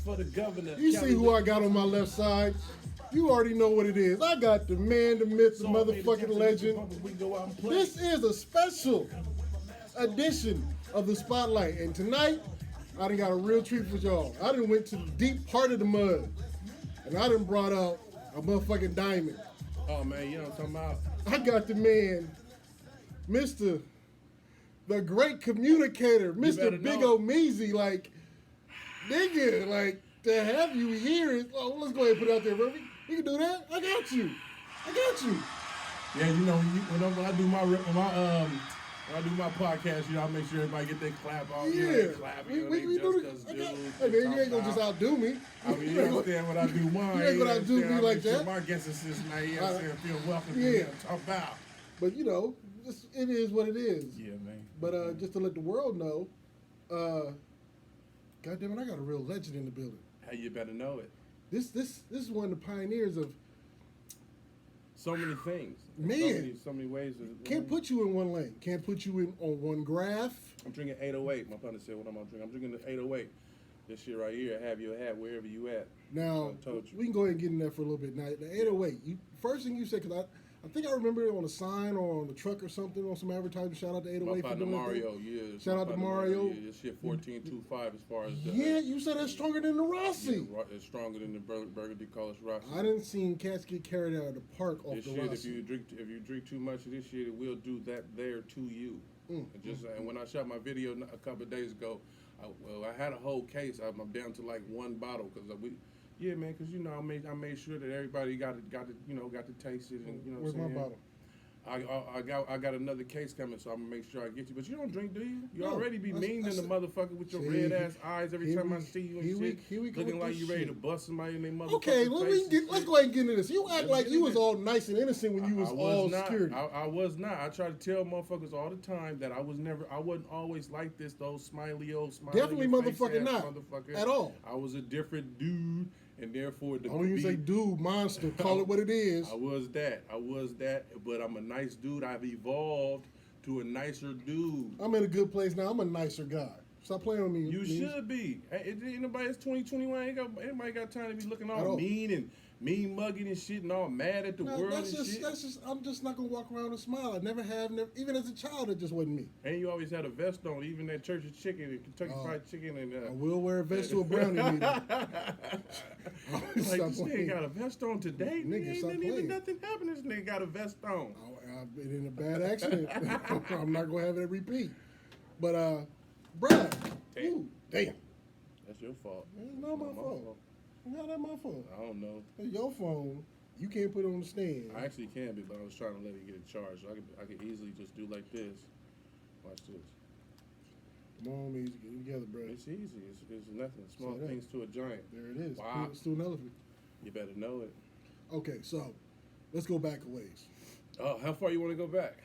for the governor. You see who I got on my left side? You already know what it is. I got the man, the myth, the motherfucking legend. This is a special edition of the Spotlight. And tonight, I done got a real treat for y'all. I done went to the deep part of the mud. And I done brought out a motherfucking diamond. Oh, man, you know what I'm talking about? I got the man, Mr. the great communicator, Mr. Big Omeezy. Like, nigga, like, to have you here is, oh, let's go ahead and put it out there, bro. We can do that. I got you. Yeah, you know, when I do my podcast, you know, I make sure everybody get their clap off. Yeah, clap. we do this. Hey, man, you ain't gonna just outdo me. I mean, you understand what I do mine. You ain't gonna outdo me like that. My guest assist, man, you understand, feel welcome to talk about. But, you know, it is what it is. Yeah, man. But just to let the world know, goddamn it, I got a real legend in the building. Hey, you better know it. This is one of the pioneers of so many things. Man, so many ways. Can't put you in one lane. Can't put you in on one graph. I'm drinking 808. My partner said what I'm gonna drink. I'm drinking the 808. This shit right here. Have your hat wherever you at. Now, we can go ahead and get in there for a little bit. Now, the 808. First thing you said, because I think I remember it on a sign or on the truck or something, on some advertising. Shout out to 808 for doing Mario, yeah. Shout out to Mario. Yeah, this shit 14.25 as far as the... Yeah, you said it's stronger than the Rossi. Yeah, it's stronger than the Burgundy Colors Rossi. I didn't see cats get carried out of the park off this the shit, Rossi. If you drink too much of this shit, it will do that there to you. And when I shot my video a couple of days ago, I had a whole case. I'm down to like one bottle because yeah, man, because you know I made sure that everybody got to taste it and you know. Where's my bottle? I got another case coming, so I'm gonna make sure I get you. But you don't drink, do you? You no, already be mean in the motherfucker with your red ass eyes every time I see you and shit. Looking like you ready to bust somebody in their motherfucking face. Okay, let's go ahead and get into this. You act like you was all nice and innocent when you was all security. I was not. I try to tell motherfuckers all the time that I wasn't always like this. Those smiley definitely motherfucking not at all. I was a different dude. And therefore, I don't even say dude, monster. Call it what it is. I was that, but I'm a nice dude. I've evolved to a nicer dude. I'm in a good place now. I'm a nicer guy. Stop playing with me. You should be. Ain't nobody, it's 2021. Anybody got time to be looking all mean and mean mugging and shit and all mad at the world and shit. I'm just not going to walk around and smile. I never have. Even as a child, it just wasn't me. And you always had a vest on, even that Church's Chicken and Kentucky Fried Chicken. And I will wear a vest to a brownie meeting. Like, this nigga got a vest on today? Ain't nothing happened. This nigga got a vest on. I've been in a bad accident. I'm not going to have it repeat. But, bruh. Damn. That's your fault. It's not my fault. How that my fault? I don't know. It's your phone. You can't put it on the stand. I actually can be, but I was trying to let it get it charged. So I could easily just do like this. Watch this. Come on, Omeezy, get it together, bro. It's easy. It's nothing. Small things to a giant. There it is. Wow. It's to an elephant. You better know it. Okay, so let's go back a ways. Oh, how far you want to go back?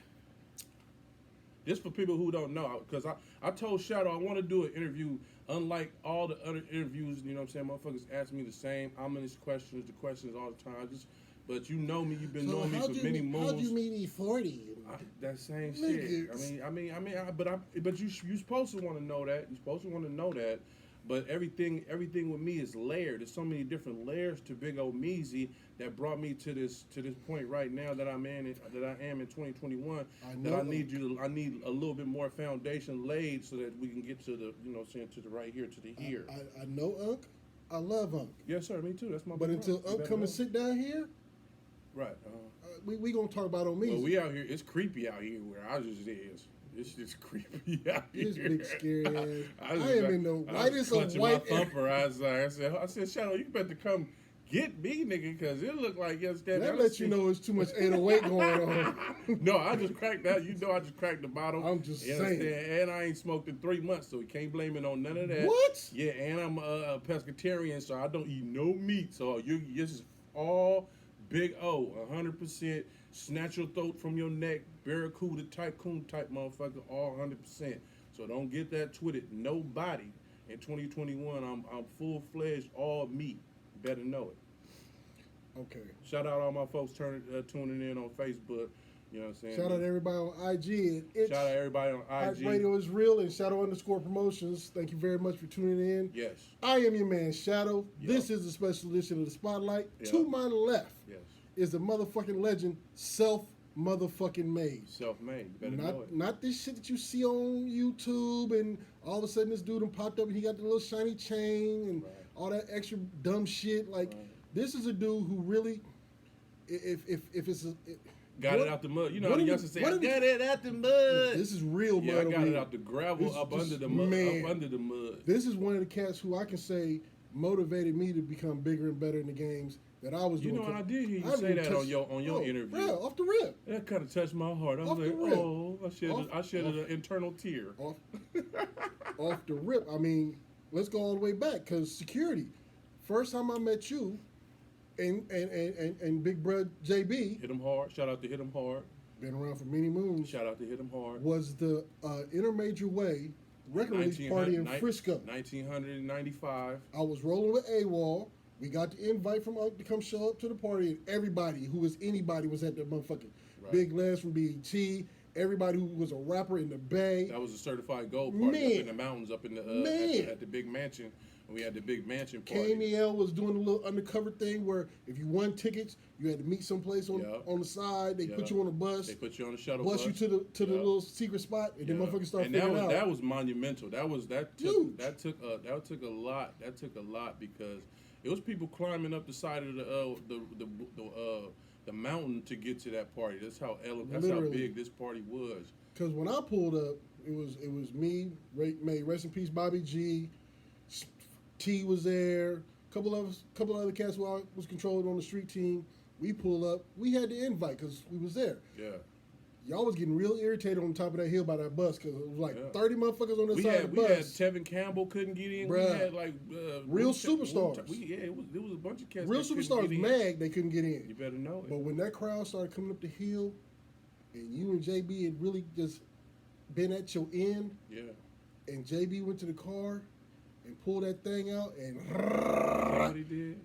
Just for people who don't know, because I told Shadow I want to do an interview unlike all the other interviews, you know what I'm saying? Motherfuckers ask me the same ominous questions, the questions all the time. But you know me, you've been knowing me for many moons. How'd you meet E40? That same shit. But you supposed to want to know that. You're supposed to want to know that. But everything with me is layered. There's so many different layers to Big Omeezy that brought me to this point right now that I am in 2021. I need a little bit more foundation laid so that we can get to the to the right here to the here. I know Unc. I love Unc. Yes, sir. Me too. That's my. But until Unc come and sit down here, right? We gonna talk about Omeezy. Well, we out here. It's creepy out here where I just is. It's just creepy out here. This big scary ass. I am in the whitest of white. My thumper. I said, Shadow, you better come get me, nigga, because it looked like yesterday. That lets you know it's too much 808 going on. No, I just cracked that. You know, I just cracked the bottle. I'm just saying. And I ain't smoked in 3 months, so you can't blame it on none of that. What? Yeah, and I'm a pescatarian, so I don't eat no meat. So this is all Big O, 100%. Snatch your throat from your neck, barracuda tycoon type motherfucker, all 100%. So don't get that twisted. Nobody in 2021. I'm full fledged, all meat. Better know it. Okay. Shout out all my folks tuning in on Facebook. You know what I'm saying? Shout out to everybody on IG. Shout out everybody on Heart IG. Radio is real and Shadow underscore promotions. Thank you very much for tuning in. Yes. I am your man, Shadow. Yep. This is a special edition of the Spotlight. Yep. To my left Yes. is the motherfucking legend, motherfucking made. Self-made. You better know it. Not this shit that you see on YouTube and all of a sudden this dude done popped up and he got the little shiny chain and all that extra dumb shit. Like, this is a dude who really, if it's a... Got it out the mud. You know how the youngsters say, I got it out the mud. This is real mud. Yeah, I got it out the gravel, up under the mud. Man, up under the mud. This is one of the cats who I can say motivated me to become bigger and better in the games that I was doing. You know, I did hear you say that on your interview. Yeah, off the rip. That kind of touched my heart. I was like, oh, I shed an internal tear. Off the rip. I mean, let's go all the way back, because security. First time I met you, and Big Bro JB. Hit 'em hard. Shout out to Hit 'em hard. Been around for many moons. Shout out to Hit 'em hard. Was the Intermajor Way record release party in Frisco. 1995. I was rolling with AWOL. We got the invite from Unc to come show up to the party, and everybody who was anybody was at the motherfucking Big Les from BET. Everybody who was a rapper in the Bay. That was a certified gold party up in the mountains, up in the at the big mansion. We had the big mansion party. KMEL was doing a little undercover thing where if you won tickets, you had to meet someplace on the side. They put you on a bus. They put you on the shuttle bus. You to the little secret spot, and then motherfuckers start figuring out. That was monumental. That took a lot. That took a lot because it was people climbing up the side of the mountain to get to that party. That's how big this party was. Because when I pulled up, it was me, May rest in peace, Bobby G. T was there. Couple other cats who I was controlled on the street team. We pull up. We had the invite because we was there. Yeah. Y'all was getting real irritated on top of that hill by that bus because it was like 30 motherfuckers on the side of the bus. We had Tevin Campbell couldn't get in. Bruh. We had like real superstars. It was a bunch of cats. Real superstars mad they couldn't get in. You better know it. But when that crowd started coming up the hill, and you and JB had really just been at your end, and JB went to the car and pulled that thing out, and what he did?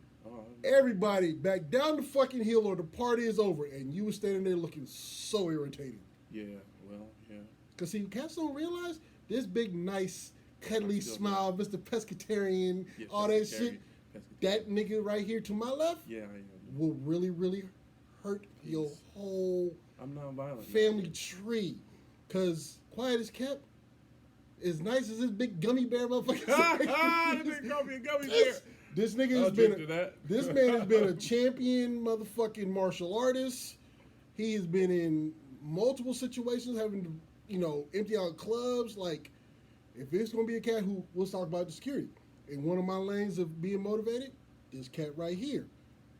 Everybody back down the fucking hill or the party is over, and you were standing there looking so irritated. Yeah. Because see, cats don't realize this big, nice, cuddly smile, Mr. Pescatarian, all that shit. That nigga right here to my left will really, really hurt your whole family tree. Because quiet as kept, as nice as this big gummy bear motherfucker. Gummy bear. This nigga has this man has been a champion motherfucking martial artist. He has been in multiple situations having to, empty out clubs. Like, if it's gonna be a cat who, let's talk about the security. In one of my lanes of being motivated, this cat right here.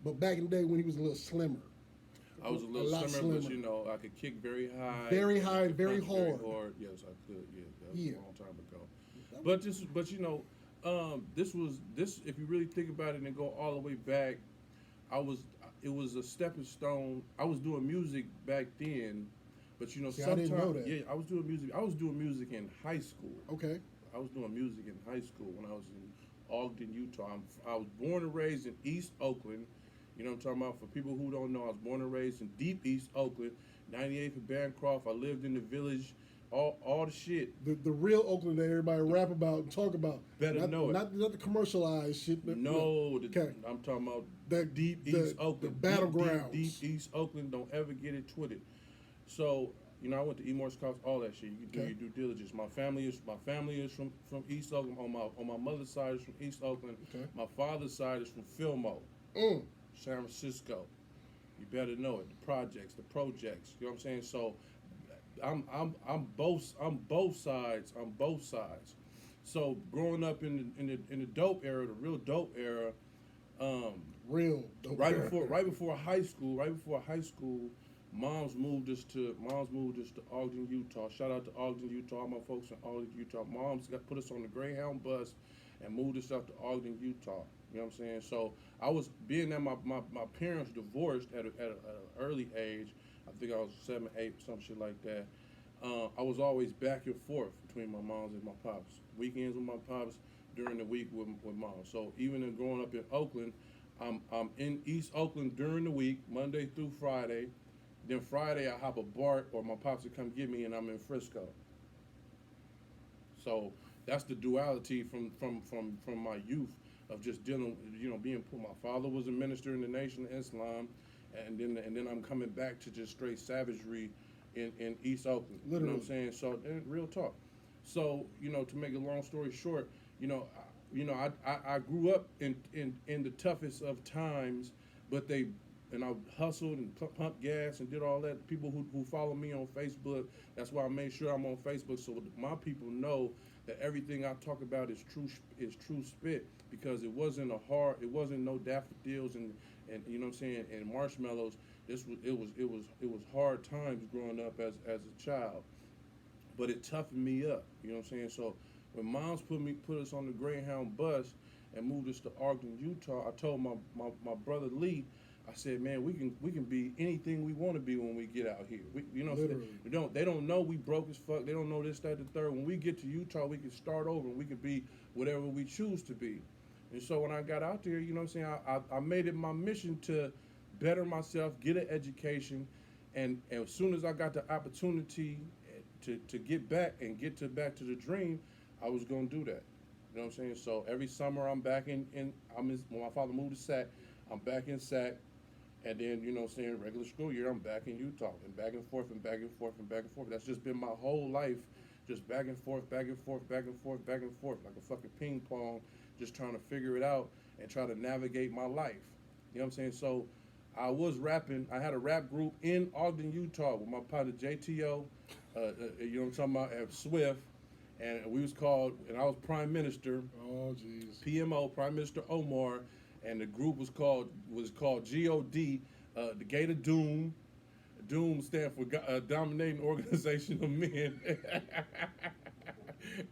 But back in the day when he was a little slimmer. I was a little slimmer, but I could kick very high. Very high and very hard. Very hard. Yes, I could. Yeah, that was a long time ago. This. If you really think about it and go all the way back, it was a stepping stone. I was doing music back then, but sometimes I didn't know that. I was doing music. I was doing music in high school. Okay. I was doing music in high school when I was in Ogden, Utah. I was born and raised in East Oakland. You know what I'm talking about? For people who don't know, I was born and raised in deep East Oakland, 98th and Bancroft. I lived in the village, all the shit. The real Oakland that everybody rap about and talk about. Know it. Not the commercialized shit. I'm talking about that deep East Oakland. The battlegrounds. Deep East Oakland. Don't ever get it twisted. So, I went to Morse College, all that shit. You can do your due diligence. My family is from East Oakland. On my mother's side is from East Oakland. Okay. My father's side is from Fillmore. San Francisco. You better know it. The projects. You know what I'm saying? So I'm both sides. So growing up in the dope era, the real dope era, right before high school, Moms moved us to Ogden, Utah. Shout out to Ogden, Utah. All my folks in Ogden, Utah. Moms put us on the Greyhound bus and moved us out to Ogden, Utah. You know what I'm saying? So I was being that my parents divorced at an early age. I think I was 7, 8, some shit like that. I was always back and forth between my moms and my pops. Weekends with my pops, during the week with mom. So even in growing up in Oakland, I'm in East Oakland during the week, Monday through Friday. Then Friday I hop a BART or my pops would come get me and I'm in Frisco. So that's the duality from my youth of just dealing, being poor. My father was a minister in the Nation of Islam, and then I'm coming back to just straight savagery in East Oakland. Literally. You know what I'm saying? So real talk. So to make a long story short, I grew up in the toughest of times, but I hustled and pumped gas and did all that. People who follow me on Facebook, that's why I made sure I'm on Facebook so my people know that everything I talk about is true spit, because it wasn't no daffodils and you know what I'm saying, and marshmallows. It was hard times growing up as a child, but it toughened me up. You know what I'm saying? So when moms put us on the Greyhound bus and moved us to Ogden, Utah, I told my brother Lee, I said, man, we can be anything we want to be when we get out here. Literally. They don't know we broke as fuck. They don't know this, that, the third. When we get to Utah, we can start over and we can be whatever we choose to be. And so when I got out there, you know what I'm saying, I made it my mission to better myself, get an education, and as soon as I got the opportunity to get back and back to the dream, I was gonna do that. You know what I'm saying? So every summer I'm back when my father moved to Sac, I'm back in Sac, and then what I'm saying, regular school year I'm back in Utah, and back and forth and back and forth and back and forth. That's just been my whole life, just back and forth, back and forth, back and forth, back and forth, like a fucking ping pong, just trying to figure it out and try to navigate my life. You know what I'm saying? So I was rapping. I had a rap group in Ogden, Utah, with my partner JTO. You know what I'm talking about? At Swift, and we was called, and I was Prime Minister. Oh, jeez. PMO, Prime Minister Omar, and the group was called GOD, the Gate of Doom. Doom stand for Dominating Organization of Men.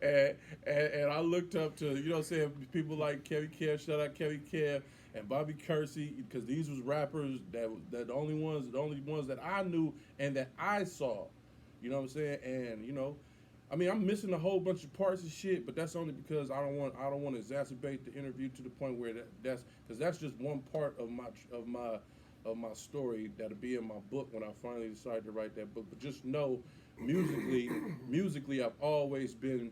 and I looked up to, you know what I'm saying, people like Kevin Kev, shout out Kevin Kev, and Bobby Kersey, because these was rappers that the only ones that I knew and that I saw. You know what I'm saying? And I mean, I'm missing a whole bunch of parts of shit, but that's only because I don't want to exacerbate the interview to the point where that's because that's just one part of my story that'll be in my book when I finally decide to write that book. But just know, musically, I've always been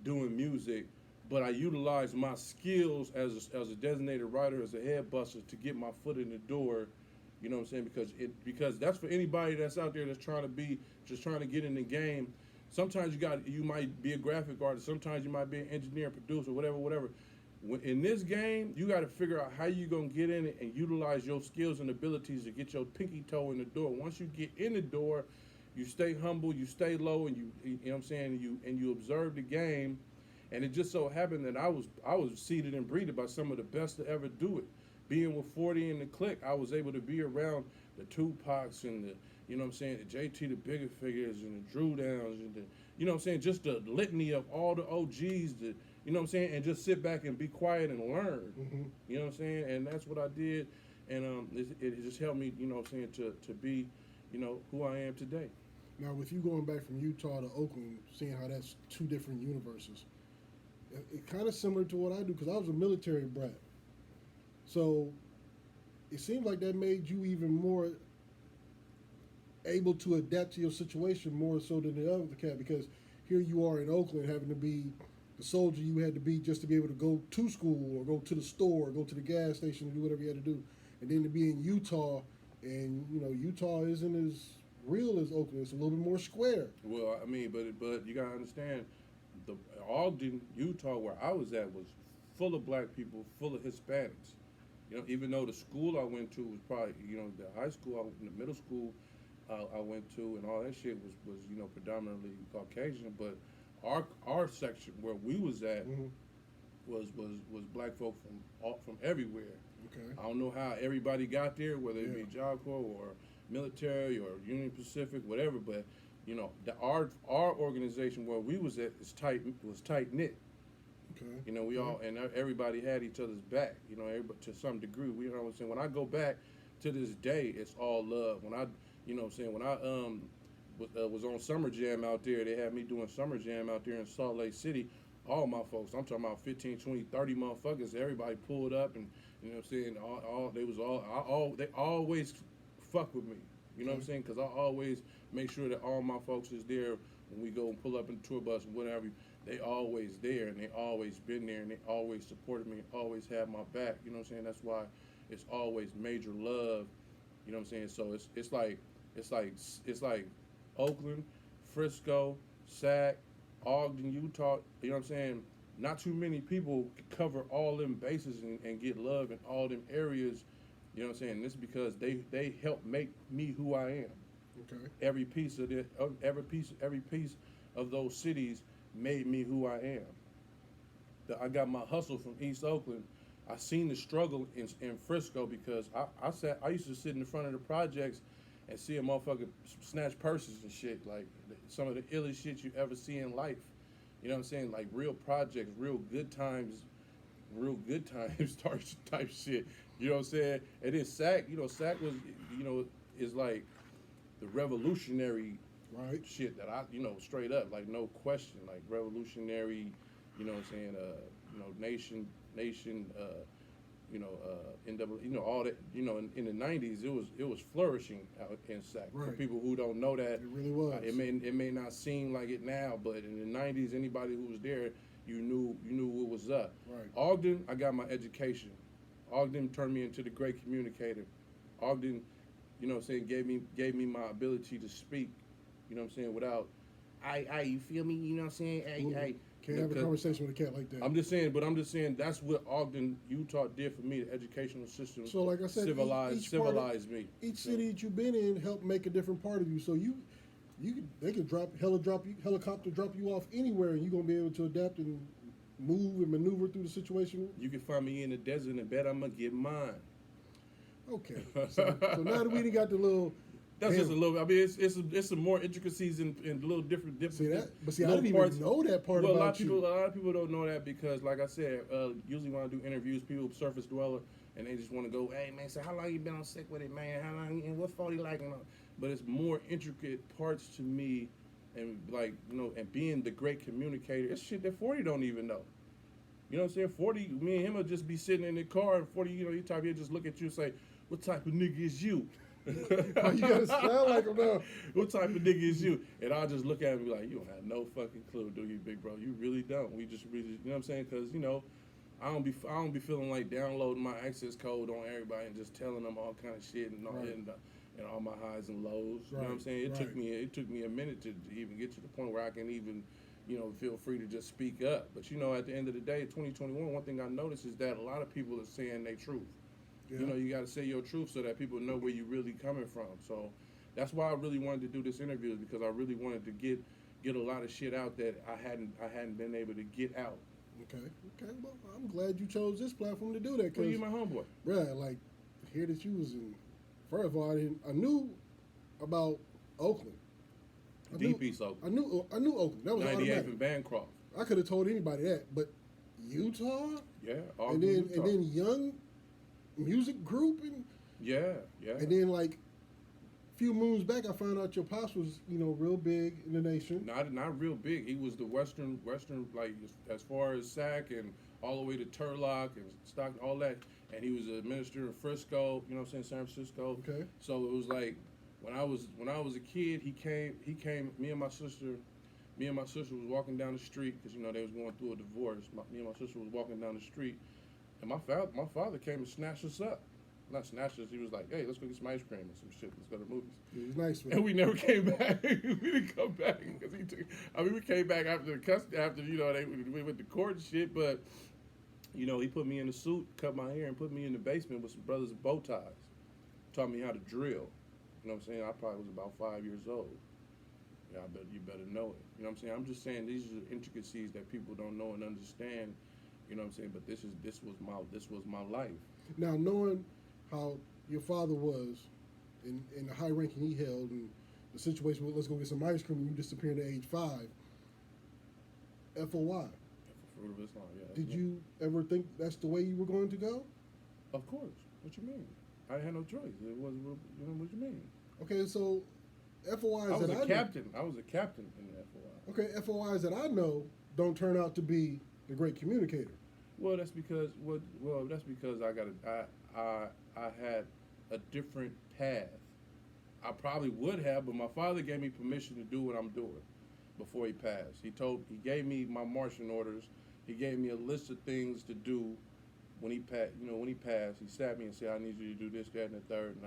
doing music, but I utilize my skills as a designated writer, as a head buster, to get my foot in the door. You know what I'm saying? Because that's for anybody that's out there that's trying to get in the game. Sometimes you might be a graphic artist. Sometimes you might be an engineer, producer, whatever. In this game, you got to figure out how you gonna get in it and utilize your skills and abilities to get your pinky toe in the door. Once you get in the door, you stay humble, you stay low, and you know what I'm saying, and you observe the game. And it just so happened that I was seeded and breeded by some of the best to ever do it. Being with 40 in the clique, I was able to be around the Tupacs and the, you know what I'm saying, the JT, the bigger figures, and the Drew Downs, and the, you know what I'm saying, just the litany of all the OGs, you know what I'm saying, and just sit back and be quiet and learn. Mm-hmm. You know what I'm saying? And that's what I did. And it just helped me, you know what I'm saying, to be, who I am today. Now, with you going back from Utah to Oakland, seeing how that's two different universes, it kind of similar to what I do, because I was a military brat. So it seemed like that made you even more able to adapt to your situation more so than the other cat, because here you are in Oakland having to be the soldier you had to be just to be able to go to school or go to the store or go to the gas station and do whatever you had to do. And then to be in Utah, and Utah isn't as real as Oakland. It's a little bit more square. Well, I mean, but you gotta understand, the Ogden, Utah, where I was at, was full of black people, full of Hispanics. Even though the school I went to was probably, the high school, the middle school I went to, and all that shit was predominantly Caucasian. But our section where we was at Mm-hmm. was black folk from everywhere. Okay. I don't know how everybody got there, whether it be Job Corps or military or Union Pacific, whatever. But our organization where we was at was tight knit. Okay. We all, and everybody had each other's back. Everybody, to some degree. You know what I'm saying? When I go back to this day, it's all love. When I, when I was on Summer Jam out there, they had me doing Summer Jam out there in Salt Lake City. All my folks, I'm talking about 15, 20, 30 motherfuckers. Everybody pulled up, and you know what I'm saying. They always fuck with me. You know what I'm saying? Because I always make sure that all my folks is there when we go and pull up in the tour bus, whatever. They always there, and they always been there, and they always supported me, always have my back. You know what I'm saying? That's why it's always major love. You know what I'm saying? So it's like Oakland, Frisco, Sac, Ogden, Utah. You know what I'm saying? Not too many people cover all them bases and get love in all them areas. You know what I'm saying? This is because they help make me who I am. Okay. Every piece of it, every piece of those cities made me who I am. I got my hustle from East Oakland. I seen the struggle in Frisco because I used to sit in the front of the projects and see a motherfucker snatch purses and shit, like some of the illest shit you ever see in life. You know what I'm saying? Like real projects, real good times type shit. You know what I'm saying? And then Sac, Sac was, is like the revolutionary Right. shit that straight up, like no question, like revolutionary, you know what I'm saying, nation, all that, in the '90s, it was flourishing out in Sac. Right. For people who don't know that, It really was. It may not seem like it now, but in the '90s, anybody who was there, you knew what was up. Right. Ogden, I got my education. Ogden turned me into the great communicator. Ogden, you know what I'm saying, gave me my ability to speak, you know what I'm saying, without, you feel me, you know what I'm saying, Can't have a conversation with a cat like that. I'm just saying that's what Ogden, Utah did for me. The educational system, So like I said, civilized me. Each city that you've been in helped make a different part of you. So they could helicopter drop you off anywhere, and you're gonna be able to adapt and move and maneuver through the situation. You can find me in the desert and bet I'm gonna get mine. Okay. So now that we done got the little. That's just a little. I mean, it's some more intricacies and little different. See that? But see, I little didn't even know that part about you. A lot of people don't know that because, like I said, usually when I do interviews, people surface dweller and they just want to go, "Hey man, so how long you been on sick with it, man? How long? And what 40 like?" But it's more intricate parts to me, and and being the great communicator, it's shit that 40 don't even know. You know what I'm saying? 40, me and him will just be sitting in the car, and 40, you type here, just look at you and say, "What type of nigga is you?" Oh, you gotta sound like him now. What type of nigga is you? And I'll just look at him and be like, "You don't have no fucking clue, do you, big bro? You really don't." We just really, you know what I'm saying? Because I don't be feeling like downloading my access code on everybody and just telling them all kind of shit and all, Right. and all my highs and lows. You know what I'm Right, saying? right. It took me a minute to even get to the point where I can even, feel free to just speak up. But at the end of the day, 2021, one thing I noticed is that a lot of people are saying their truth. Yeah. You got to say your truth so that people know where you're really coming from. So that's why I really wanted to do this interview, is because I really wanted to get a lot of shit out that I hadn't been able to get out. Okay. Well, I'm glad you chose this platform to do that. Well, you my homeboy. Bruh, like, to hear that you was in. First of all, I knew about Oakland. Deep East Oakland. I knew Oakland. That was 98th automatic. and Bancroft. I could have told anybody that, but Utah. Yeah. And then young music group Yeah. And then like a few moons back, I found out your pops was real big in the nation. Not real big. He was the western like as far as Sac and all the way to Turlock and Stockton, all that. And he was a minister in Frisco. You know what I'm saying, San Francisco. Okay. So it was like when I was a kid, he came. Me and my sister was walking down the street because they was going through a divorce. Me and my sister was walking down the street, and my father came and snatched us up. Not snatched us. He was like, "Hey, let's go get some ice cream and some shit. Let's go to the movies." It was nice. And we never came back. We didn't come back because he took. I mean, we came back after we went to court and shit. But he put me in a suit, cut my hair, and put me in the basement with some brothers with bow ties. Taught me how to drill. You know what I'm saying? I probably was about 5 years old. Yeah, you better know it. You know what I'm saying? I'm just saying these are the intricacies that people don't know and understand. You know what I'm saying? But this was my life. Now, knowing how your father was in the high ranking he held and the situation with let's go get some ice cream and you disappeared at age 5, FOI. Fruit of Islam, yeah. Did you ever think that's the way you were going to go? Of course. What you mean? I had no choice. It was, what you mean? Okay, so FOIs I was a captain. I was a captain in the FOI. Okay, FOIs that I know don't turn out to be the great communicator. Well, that's because I had a different path. I probably would have, but my father gave me permission to do what I'm doing before he passed. He gave me my marching orders. He gave me a list of things to do when he passed. When he passed, he sat me and said, "I need you to do this, that, and the third."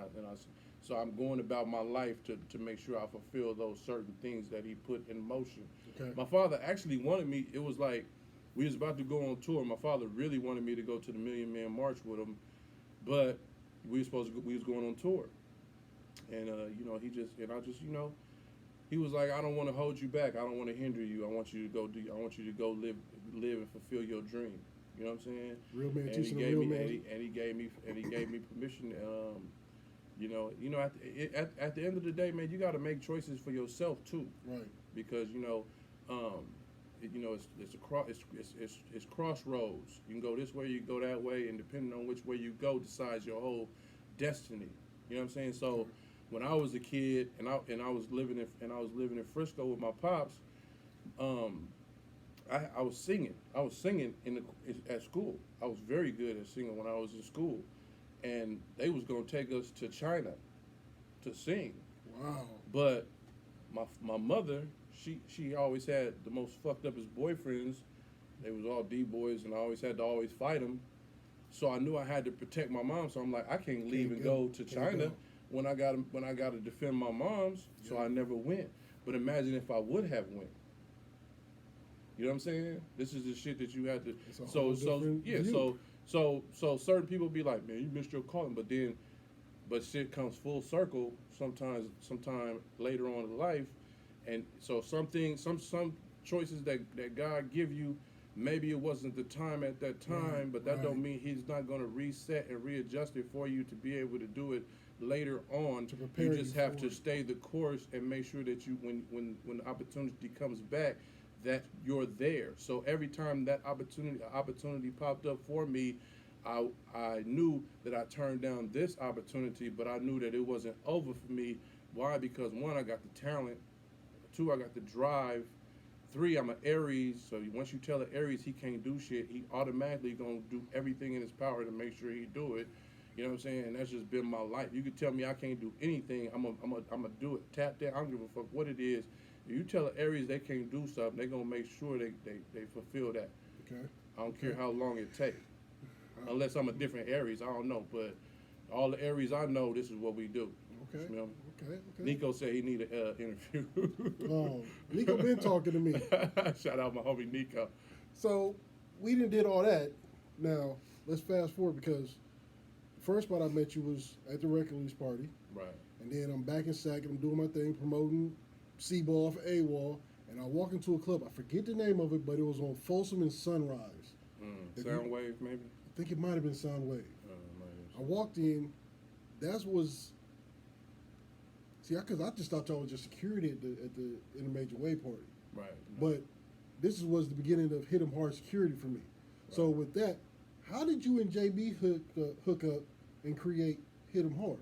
So I'm going about my life to make sure I fulfill those certain things that he put in motion. Okay. My father actually wanted me. It was like we was about to go on tour. My father really wanted me to go to the Million Man March with him, but we was going on tour, and he was like, I don't want to hold you back. I don't want to hinder you. I want you to go live and fulfill your dream. You know what I'm saying? Real man And teaching he a gave real me, man. and he gave me permission. At the end of the day, man, you got to make choices for yourself too. Right. Because it's crossroads. You can go this way, you can go that way, and depending on which way you go, decides your whole destiny. You know what I'm saying? So when I was a kid and I was living in Frisco with my pops, I was singing. I was singing at school. I was very good at singing when I was in school, and they was gonna take us to China to sing. Wow. But my mother, she always had the most fucked up boyfriends. They was all D-boys, and I always had to fight them. So I knew I had to protect my mom. So I'm like, I can't leave and go to China when I got to defend my mom's. Yeah. So I never went. But imagine if I would have went. You know what I'm saying? This is the shit that you had to. So certain people be like, man, you missed your calling. But shit comes full circle sometime later on in life, and so some choices that God give you, maybe it wasn't the time at that time, but that don't mean He's not going to reset and readjust it for you to be able to do it later on. To prepare you just have to stay the course and make sure that you, when the opportunity comes back, that you're there. So every time that opportunity popped up for me, I knew that I turned down this opportunity, but I knew that it wasn't over for me. Why? Because one, I got the talent. Two, I got the drive. Three, I'm an Aries. So once you tell an Aries he can't do shit, he automatically gonna do everything in his power to make sure he do it. You know what I'm saying? And that's just been my life. You could tell me I can't do anything. I'm gonna do it. Tap that. I don't give a fuck what it is. If you tell an Aries they can't do something, they gonna make sure they fulfill that. Okay. I don't care how long it takes. Unless I'm a different Aries, I don't know. But all the Aries I know, this is what we do. Okay. You know? Okay. Nico said he need an interview. Oh, Nico been talking to me. Shout out my homie Nico. So we did all that. Now let's fast forward, because the first spot I met you was at the record release party. Right. And then I'm back in Sac and I'm doing my thing promoting C-Ball for AWOL. And I walk into a club. I forget the name of it, but it was on Folsom and Sunrise. Soundwave, maybe? I think it might have been Soundwave. I walked in. Because I just thought y'all was just security at the In a Major Way party. Right. But this was the beginning of Hit 'em Hard security for me. Right. So with that, how did you and JB hook up and create Hit 'em Hard?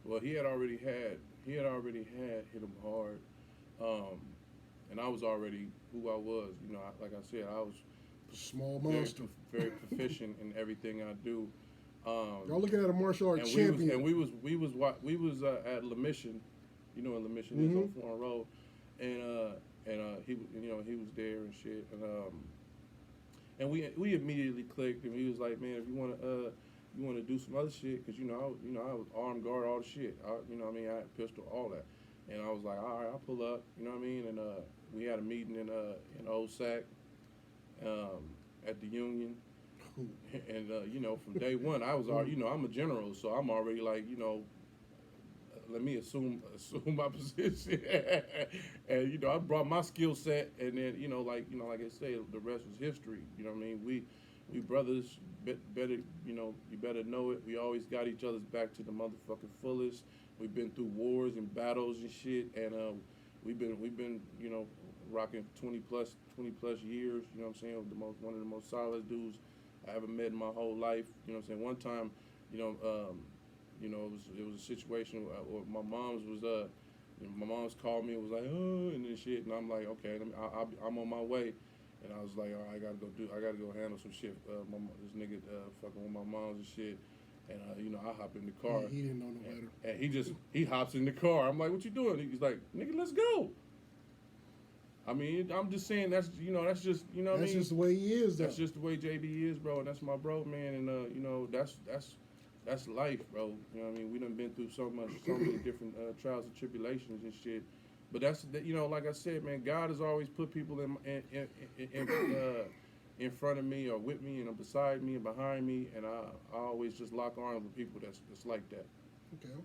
Well, he had already had Hit 'em Hard, and I was already who I was. You know, like I said, I was small monster, very proficient in everything I do. Y'all looking at a martial arts champion. We was at La Mission, you know, in La Mission, mm-hmm. on Foreign Road, and he was there and shit, and we immediately clicked, and he was like, man, if you want to do some other shit, because I was armed guard, all the shit, I had a pistol, all that, and I was like, all right, I'll pull up, you know what I mean, and we had a meeting in Old Sac, at the Union. And from day one, I was already, I'm a general, so I'm already like, let me assume my position, and I brought my skill set, and then like I say, the rest was history. You know what I mean? We brothers, better you better know it. We always got each other's back to the motherfucking fullest. We've been through wars and battles and shit, and we've been rocking 20 plus years. You know what I'm saying? One of the most solid dudes I ever met in my whole life. You know what I'm saying? One time, it was a situation where my mom's called me and was like, oh, and then shit, and I'm like, okay, I'm on my way, and I was like, all right, I gotta go handle some shit. This nigga fucking with my mom's and shit, And I hop in the car. He didn't know no better. And he hops in the car. I'm like, what you doing? He's like, nigga, let's go. I mean, I'm just saying that's just That's just the way he is. Though. That's just the way JB is, bro. And that's my bro, man. And that's life, bro. You know what I mean? We done been through so many different trials and tribulations and shit. But that's like I said, man. God has always put people in front of me or with me and beside me and behind me, and I always just lock arms with people that's like that.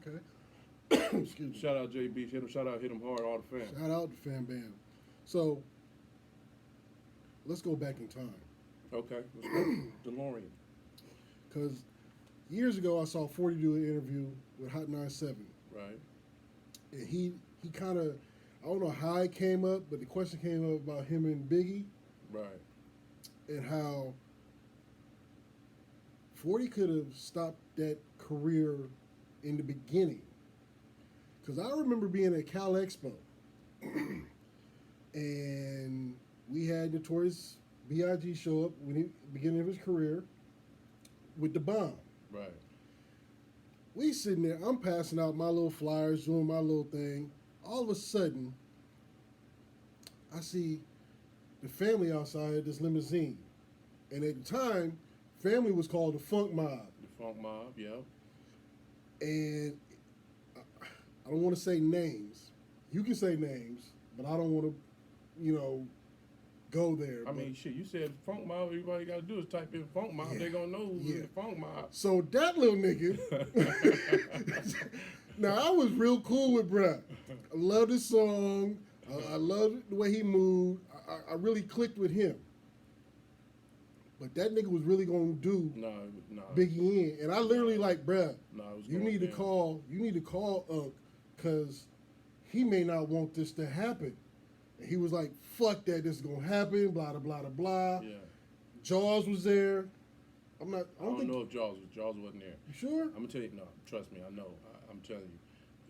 Okay. Excuse me. Shout out JB. Hit him hard, all the fam. Shout out to Fam Bam. So, let's go back in time. Okay, let's go. DeLorean. Because years ago, I saw 40 do an interview with Hot 97. Right. And he kind of, I don't know how it came up, but the question came up about him and Biggie. Right. And how 40 could have stopped that career in the beginning. Because I remember being at Cal Expo. And we had Notorious B.I.G. show up when beginning of his career with the bomb. Right. We sitting there, I'm passing out my little flyers, doing my little thing. All of a sudden, I see the family outside this limousine. And at the time, family was called the Funk Mob. The Funk Mob, yeah. And I don't want to say names. You can say names, but I don't want to, go there. I mean, shit, you said Funk Mob, everybody got to do is type in Funk Mob. Yeah, they're going to know who's the Funk Mob. So that little nigga, now I was real cool with bruh. I love this song. I love the way he moved. I really clicked with him. But that nigga was really going to do Biggie in. And I literally bruh, you need to call Unc, because he may not want this to happen. And he was like, fuck that, this is going to happen, blah, blah, blah, blah. Yeah. Jaws was there. I don't know if Jaws wasn't there. You sure? I'm going to tell you, no, trust me, I know. I'm telling you.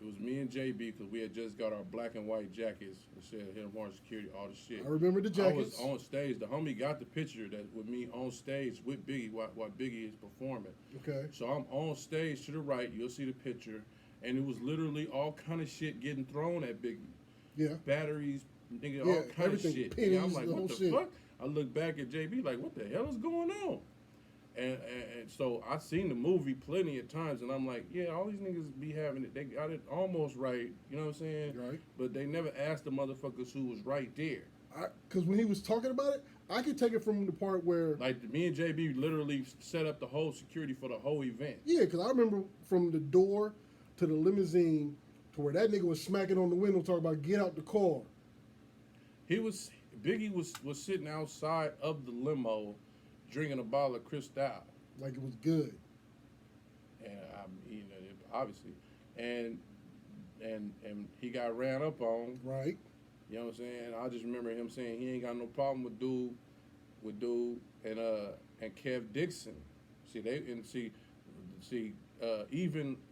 It was me and JB because we had just got our black and white jackets. It said Hidden Warrant Security, all the shit. I remember the jackets. I was on stage. The homie got the picture with me on stage with Biggie while Biggie is performing. Okay. So I'm on stage to the right. You'll see the picture. And it was literally all kind of shit getting thrown at Biggie. Yeah. Batteries, nigga, all kind of shit. Pennies, I'm like, what the fuck? I look back at JB like, what the hell is going on? And so I seen the movie plenty of times, and I'm like, yeah, all these niggas be having it. They got it almost right, you know what I'm saying? Right. But they never asked the motherfuckers who was right there. Because when he was talking about it, I could take it from the part where... Like, me and JB literally set up the whole security for the whole event. Yeah, because I remember from the door to the limousine to where that nigga was smacking on the window talking about get out the car. Biggie was sitting outside of the limo drinking a bottle of Cristal. Like it was good. And obviously. And he got ran up on. Right. You know what I'm saying? I just remember him saying he ain't got no problem with dude and Kev Dixon. Even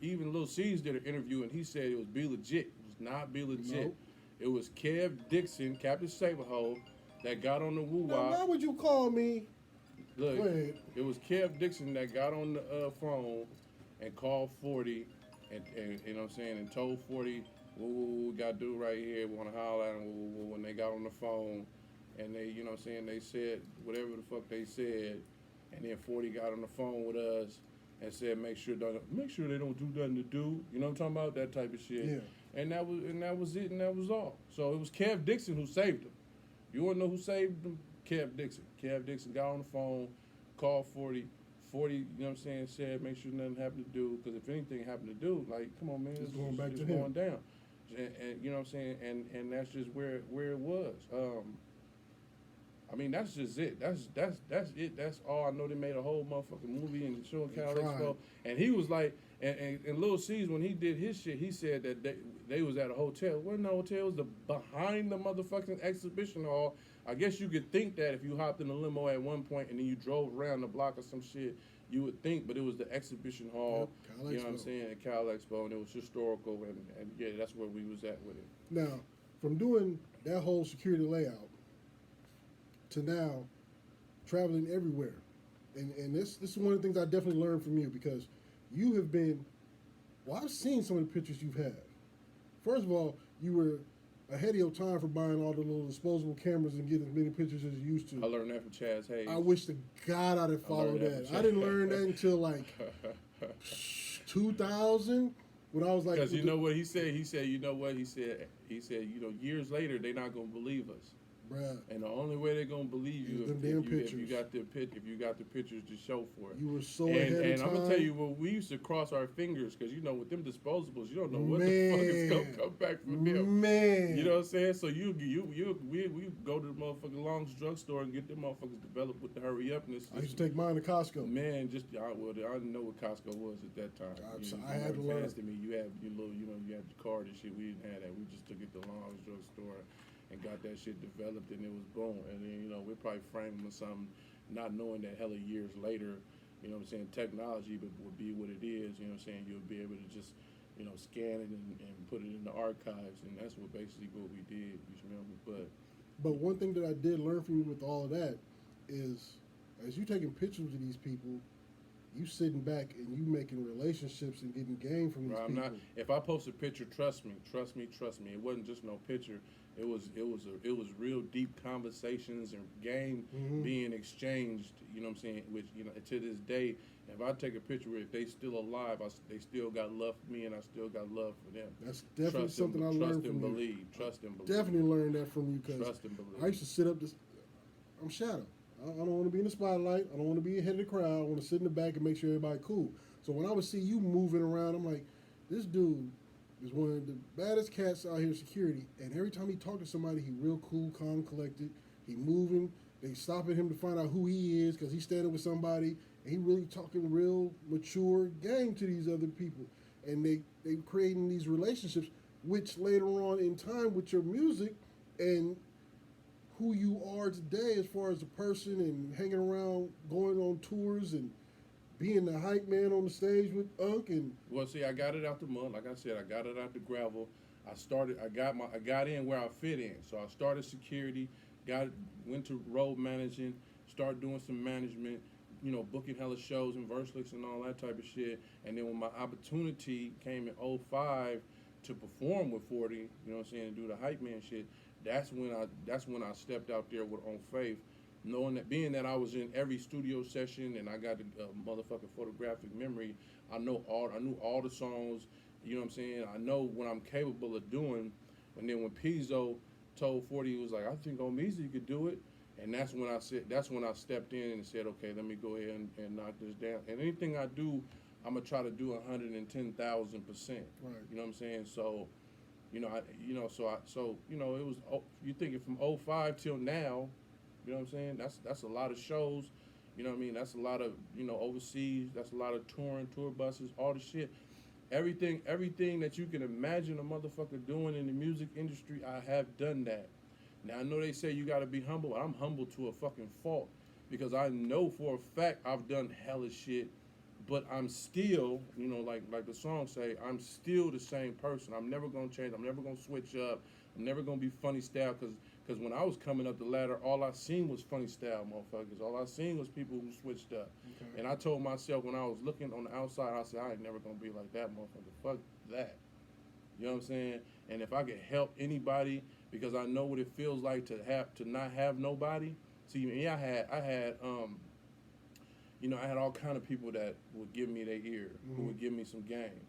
Lil C's did an interview and he said it was Be Legit. It was not Be Legit. Nope. It was Kev Dixon, Captain Saberhole, that got on the woo-wah. Now, why would you call me? Look, it was Kev Dixon that got on the phone and called 40 and you know what I'm saying, and told 40, what we got to do right here, we want to holler at them when they got on the phone. And they, you know what I'm saying, they said whatever the fuck they said. And then 40 got on the phone with us and said, make sure they don't do nothing to do. You know what I'm talking about? That type of shit. Yeah. And that was it, and that was all. So it was Kev Dixon who saved him. You want to know who saved him? Kev Dixon. Kev Dixon got on the phone, called 40. 40, you know what I'm saying, said make sure nothing happened to do, because if anything happened to do, like, come on, man, it's going back to going him. down. And you know what I'm saying, and that's just where it was. I mean, that's just it. That's it. That's all I know. They made a whole motherfucking movie and show Cal Expo. And he was like, and Lil C's, when he did his shit, he said that they was at a hotel. It wasn't a hotel. It was behind the motherfucking exhibition hall. I guess you could think that if you hopped in a limo at one point and then you drove around the block or some shit, you would think, but it was the exhibition hall. Yep, you know what I'm saying? At Cal Expo, and it was historical, and yeah, that's where we was at with it. Now, from doing that whole security layout to now traveling everywhere, and this is one of the things I definitely learned from you, because you have been. Well, I've seen some of the pictures you've had. First of all, you were ahead of your time for buying all the little disposable cameras and getting as many pictures as you used to. I learned that from Chaz Hayes. I wish to God I'd have followed that. I didn't learn that until like 2000 when I was like. Because you know what he said? He said, you know what? He said, you know, years later, they're not going to believe us. Bruh. And the only way they're gonna believe you if you got the pictures to show for it. You were so ahead of time. And I'm gonna tell you, well, we used to cross our fingers because you know with them disposables, you don't know what the fuck is gonna come back from them. Man, you know what I'm saying? So we go to the motherfucking Long's drugstore and get them motherfuckers developed with the hurry upness. I used to take mine to Costco. Man, I didn't know what Costco was at that time. I had to learn. Than me. You had your little, you had your card and shit. We didn't have that. We just took it to Long's drugstore and got that shit developed, and it was boom. And then, you know, we're probably framing with something, not knowing that hella years later, you know what I'm saying, technology would be what it is, you know what I'm saying, you'll be able to just, you know, scan it and put it in the archives, and that's what basically what we did, you remember, But one thing that I did learn from you with all of that is, as you taking pictures of these people, you sitting back and you making relationships and getting game from these people. If I post a picture, trust me. It wasn't just no picture. It was real deep conversations and game being exchanged. You know what I'm saying? Which, you know, to this day, if I take a picture, if they still alive, they still got love for me, and I still got love for them. That's definitely something I learned from you. Trust and believe. Definitely learned that from you because trust and believe. I used to sit up. I'm shadow. I don't want to be in the spotlight. I don't want to be ahead of the crowd. I want to sit in the back and make sure everybody cool. So when I would see you moving around, I'm like, this dude is one of the baddest cats out here in security. And every time he talk to somebody, he real cool, calm, collected. He moving. They stopping him to find out who he is because he's standing with somebody. And he really talking real mature game to these other people. And they creating these relationships, which later on in time with your music and who you are today as far as a person and hanging around, going on tours and being the hype man on the stage with Unc and. Well, see, I got it out the mud. Like I said, I got it out the gravel. I got in where I fit in. So I started security, went to road managing, started doing some management, you know, booking hella shows and verse licks and all that type of shit. And then when my opportunity came in 05 to perform with 40, you know what I'm saying, and do the hype man shit, that's when I stepped out there with On Faith, knowing that being that I was in every studio session and I got the motherfucking photographic memory, I knew all the songs, you know what I'm saying? I know what I'm capable of doing. And then when Pizzo told 40, he was like, I think Omeezy could do it. And that's when I stepped in and said, okay, let me go ahead and knock this down. And anything I do, I'm gonna try to do 110,000%. Right. You know what I'm saying? So, it was, you thinking from 05 till now, you know what I'm saying? That's a lot of shows, you know what I mean? That's a lot of, overseas, that's a lot of touring, tour buses, all the shit. Everything that you can imagine a motherfucker doing in the music industry, I have done that. Now, I know they say you gotta be humble, but I'm humble to a fucking fault because I know for a fact I've done hella shit. But I'm still, like the song say, I'm still the same person. I'm never going to change. I'm never going to switch up. I'm never going to be funny style because when I was coming up the ladder, all I seen was funny style motherfuckers. All I seen was people who switched up. Okay. And I told myself when I was looking on the outside, I said, I ain't never going to be like that motherfucker. Fuck that. You know what I'm saying? And if I could help anybody because I know what it feels like to not have nobody. See, me, I had I had all kind of people that would give me their ear, who would give me some game.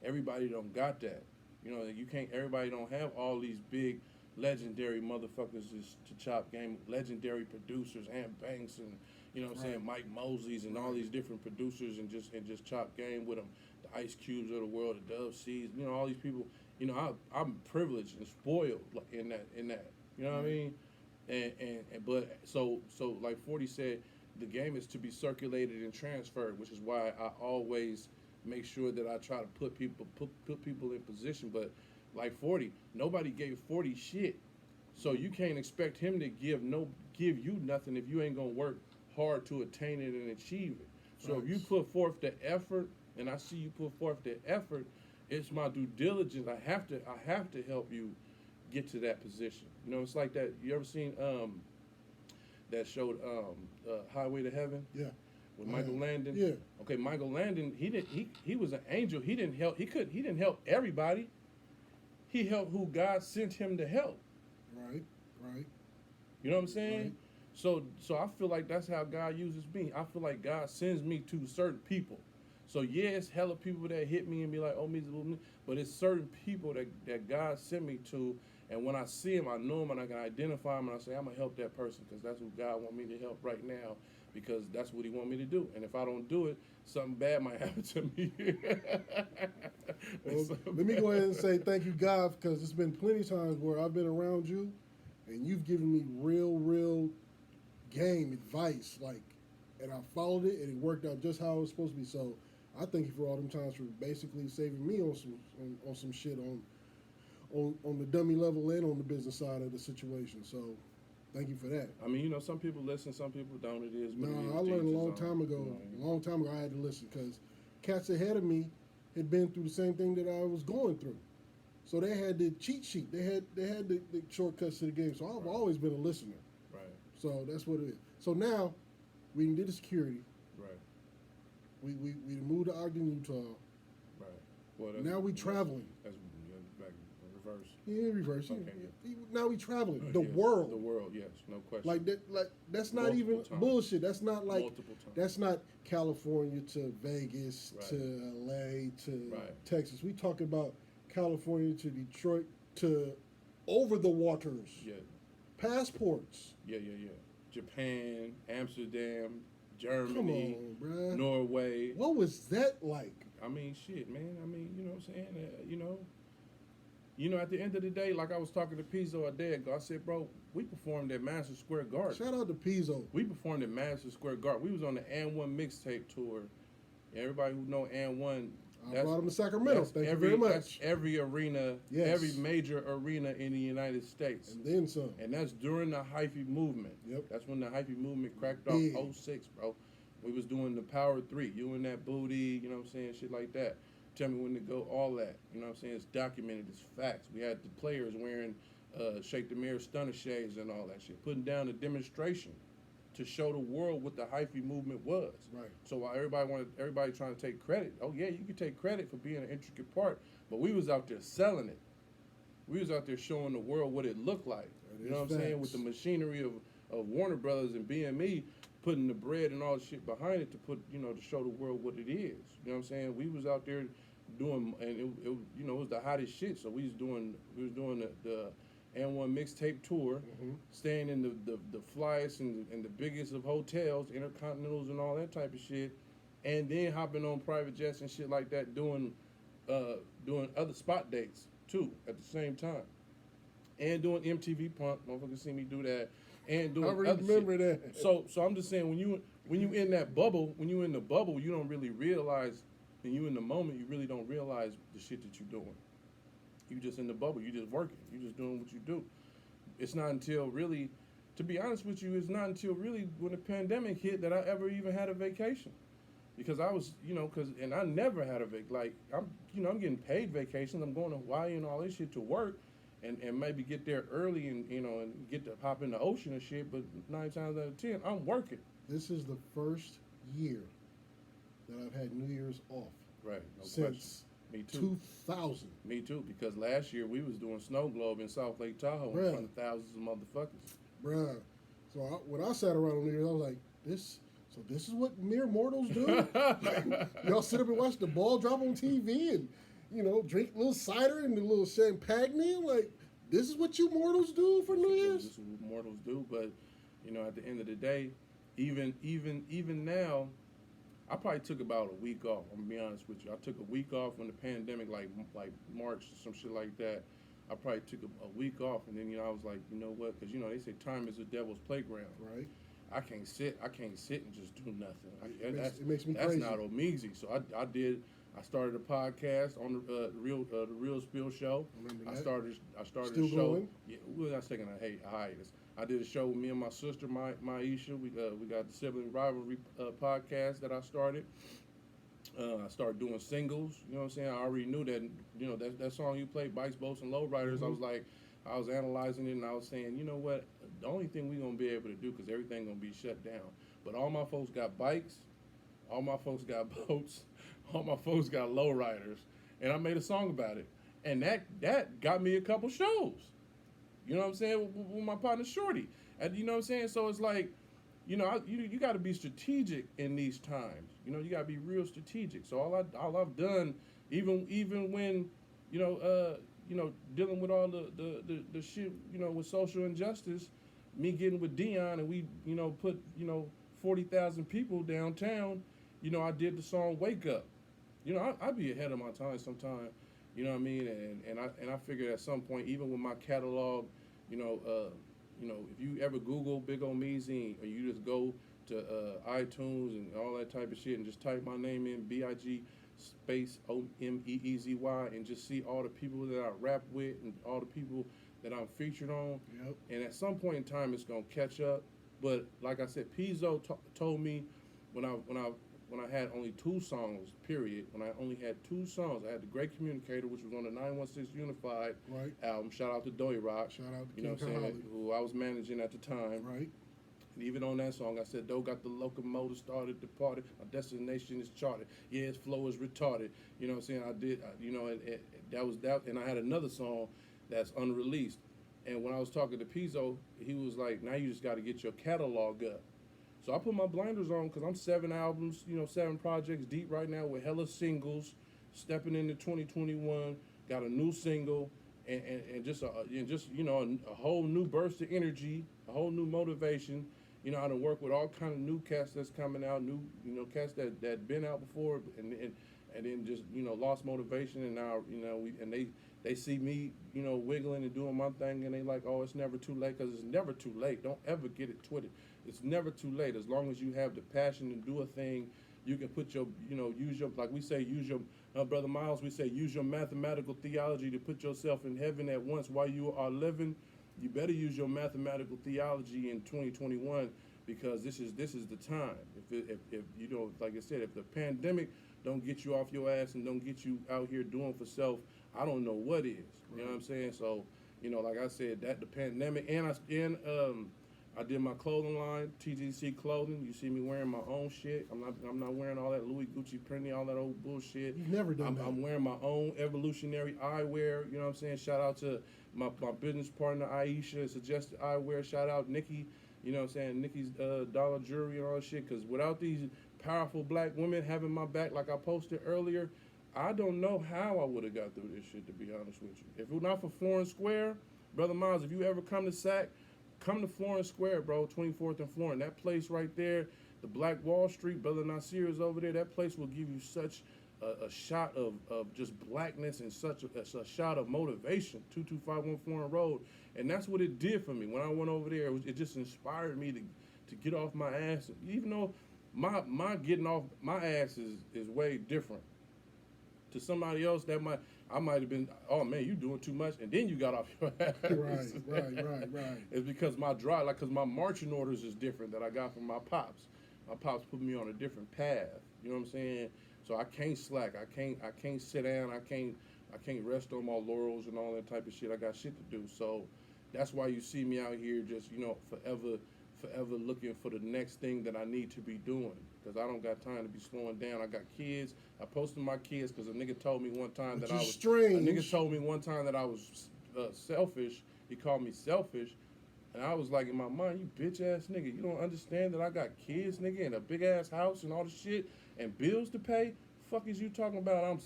Everybody don't got that. Everybody don't have all these big legendary motherfuckers to chop game, legendary producers, Ant Banks and, Mike Mosley's and all these different producers and just chop game with them. The Ice Cubes of the world, the Dove C's, all these people, I'm privileged and spoiled in that, you know what I mean? But like 40 said, the game is to be circulated and transferred, which is why I always make sure that I try to put people in position. But like 40, nobody gave 40 shit, so you can't expect him to give you nothing if you ain't gonna work hard to attain it and achieve it. So if you put forth the effort, and I see you put forth the effort, it's my due diligence. I have to help you get to that position. It's like that. You ever seen that showed Highway to Heaven? Yeah. with Michael Landon. Yeah. Okay, Michael Landon, he was an angel. He didn't help everybody. He helped who God sent him to help. Right. Right. You know what I'm saying? Right. So I feel like that's how God uses me. I feel like God sends me to certain people. So yeah, it's hella people that hit me and be like, oh, me, but it's certain people that God sent me to, and when I see them, I know them and I can identify them, and I say, I'm gonna help that person because that's who God want me to help right now, because that's what He want me to do. And if I don't do it, something bad might happen to me. Well, let me go ahead and say thank you, God, because there's been plenty of times where I've been around you, and you've given me real game advice, like, and I followed it, and it worked out just how it was supposed to be. So I thank you for all them times for basically saving me on some shit on the dummy level and on the business side of the situation. So thank you for that. I mean, some people listen, some people don't. It is what it is. I learned a long time ago. A long time ago, I had to listen because cats ahead of me had been through the same thing that I was going through. So they had the cheat sheet. They had the shortcuts to the game. So I've always been a listener. Right. So that's what it is. So now we did the security. Right. We moved to Ogden, Utah. Right. Well, now we traveling. That's back in reverse. Yeah, reverse. Okay. Now we traveling. The Yes, world. The world, yes, no question. Like that's not Multiple even times. bullshit. That's not like Multiple times. that's not California to Vegas Right. to LA to Right. Texas. We talk about California to Detroit to over the waters. Yeah. Passports. Yeah. Japan, Amsterdam, Come Germany, on, bruh. Norway. What was that like? I mean, shit, man. I mean, you know what I'm saying? At the end of the day, like I was talking to Pizzo a day ago, I said, bro, we performed at Madison Square Garden. Shout out to Pizzo. We performed at Madison Square Garden. We was on the And One mixtape tour. Everybody who know And One, I brought him to Sacramento. Thank you very that's much. every arena, Yes. every major arena in the United States. And then some. And that's during the hyphy movement. Yep. That's when the hyphy movement cracked Big. off 06, bro. We was doing the Power 3, you and that booty, you know what I'm saying, shit like that. Tell me when to go, all that. You know what I'm saying? It's documented, it's facts. We had the players wearing Shake the Mirror stunner shades and all that shit. Putting down a demonstration to show the world what the hyphy movement was. Right. So while everybody trying to take credit, oh yeah, you can take credit for being an intricate part, but we was out there selling it. We was out there showing the world what it looked like. You know what I'm saying? With the machinery of Warner Brothers and BME putting the bread and all the shit behind it to put, to show the world what it is. You know what I'm saying? We was out there doing, and it was the hottest shit. So we was doing the And1 mixtape tour, staying in the flyest and the biggest of hotels, intercontinentals and all that type of shit, and then hopping on private jets and shit like that, doing other spot dates too at the same time, and doing MTV Punk. Motherfuckers see me do that, and doing other shit. I remember that. So I'm just saying, when you in that bubble, when you in the bubble, you don't really realize, and you in the moment, you really don't realize the shit that you're doing. You just in the bubble. You just working. You just doing what you do. It's not until really, to be honest with you, it's not until really when the pandemic hit that I ever even had a vacation, because I was, and I never had a I'm getting paid vacations. I'm going to Hawaii and all this shit to work, and maybe get there early and and get to hop in the ocean and shit. But 9 times out of 10, I'm working. This is the first year that I've had New Year's off. Right. No Since question. Me too. 2000. Me too, because last year we was doing Snow Globe in South Lake Tahoe in front of thousands of motherfuckers. Bruh. So when I sat around on New Year's, I was like, this is what mere mortals do? Y'all sit up and watch the ball drop on TV and, drink a little cider and a little champagne? Like, this is what you mortals do for New Year's? This is what mortals do, but, at the end of the day, even now, I probably took about a week off. I'm gonna be honest with you. I took a week off when the pandemic, like March or some shit like that. I probably took a week off, and then I was like, you know what? Because they say time is the devil's playground. Right. I can't sit and just do nothing. It makes me that's crazy. That's not Omeezy. So I started a podcast on the Real Spill Show. I started Still a show. going? Yeah, we were not taking a hiatus. I did a show with me and my sister, Maisha. We got the Sibling Rivalry podcast that I started. I started doing singles. You know what I'm saying? I already knew that that song you played, Bikes, Boats, and Lowriders. I was analyzing it, and I was saying, you know what? The only thing we're gonna be able to do, because everything gonna be shut down. But all my folks got bikes, All my folks got boats. All my folks got lowriders, and I made a song about it, and that got me a couple shows. You know what I'm saying? With my partner Shorty, and you know what I'm saying. So it's like, you got to be strategic in these times. You got to be real strategic. So all I've done, even when, dealing with all the shit, with social injustice, me getting with Dion and we, put 40,000 people downtown. I did the song "Wake Up." I be ahead of my time sometimes. You know what I mean? And I figured at some point, even with my catalog, you know, uh, if you ever Google Big Omeezy or you just go to iTunes and all that type of shit and just type my name in BIG space OMEEZY and just see all the people that I rap with and all the people that I'm featured on. Yep. And at some point in time, it's gonna catch up. But like I said, Pizzo told me when I had only two songs, period. When I only had two songs, I had The Great Communicator, which was on the 916 Unified Right. album. Shout out to Doy Rock. Shout out to You know what I'm King saying? Kahali. Who I was managing at the time. Right. And even on that song, I said, Doe got the locomotive started, departed. My destination is charted. Yeah, his flow is retarded. You know what I'm saying? I did, that was that. And I had another song that's unreleased. And when I was talking to Pizzo, he was like, now you just got to get your catalog up. So I put my blinders on because I'm 7 albums, 7 projects deep right now with hella singles, stepping into 2021, got a new single, and just a whole new burst of energy, a whole new motivation. I done work with all kind of new cats that's coming out, new cats that been out before, and then just lost motivation, and now they see me wiggling and doing my thing, and they like, oh, it's never too late, because it's never too late. Don't ever get it twisted. It's never too late. As long as you have the passion to do a thing, you can put your, use your, like we say, use your, Brother Miles, we say, use your mathematical theology to put yourself in heaven at once while you are living. You better use your mathematical theology in 2021 because this is the time. If you don't, like I said, if the pandemic don't get you off your ass and don't get you out here doing for self, I don't know what is. You know what I'm saying? So, like I said, that the pandemic I did my clothing line, TGC Clothing. You see me wearing my own shit. I'm not wearing all that Louis Gucci printing, all that old bullshit. You've never done that. I'm wearing my own evolutionary eyewear. You know what I'm saying? Shout out to my business partner Aisha, Suggested Eyewear. Shout out Nikki. You know what I'm saying? Nikki's Dollar Jewelry and all that shit. Because without these powerful black women having my back, like I posted earlier, I don't know how I would have got through this shit, to be honest with you. If it were not for Florence Square, Brother Miles, if you ever come to SAC, come to Florence Square, bro, 24th and Florence. That place right there, the Black Wall Street, Brother Nasir is over there. That place will give you such a shot of just blackness and such a shot of motivation, 22514 Foreign Road. And that's what it did for me. When I went over there, it just inspired me to get off my ass. Even though my getting off my ass is way different. To somebody else, I might have been, oh man, you doing too much, and then you got off your ass. Right. It's because my drive, because my marching orders is different that I got from my pops. My pops put me on a different path. You know what I'm saying? So I can't slack. I can't sit down. I can't rest on my laurels and all that type of shit. I got shit to do. So that's why you see me out here just forever looking for the next thing that I need to be doing. Because I don't got time to be slowing down. I got kids. I posted my kids because a nigga told me one time that I was strange. A nigga told me one time that I was selfish. He called me selfish. And I was like, in my mind, you bitch ass nigga, you don't understand that I got kids, nigga, and a big ass house and all the shit and bills to pay? Fuck is you talking about? I'm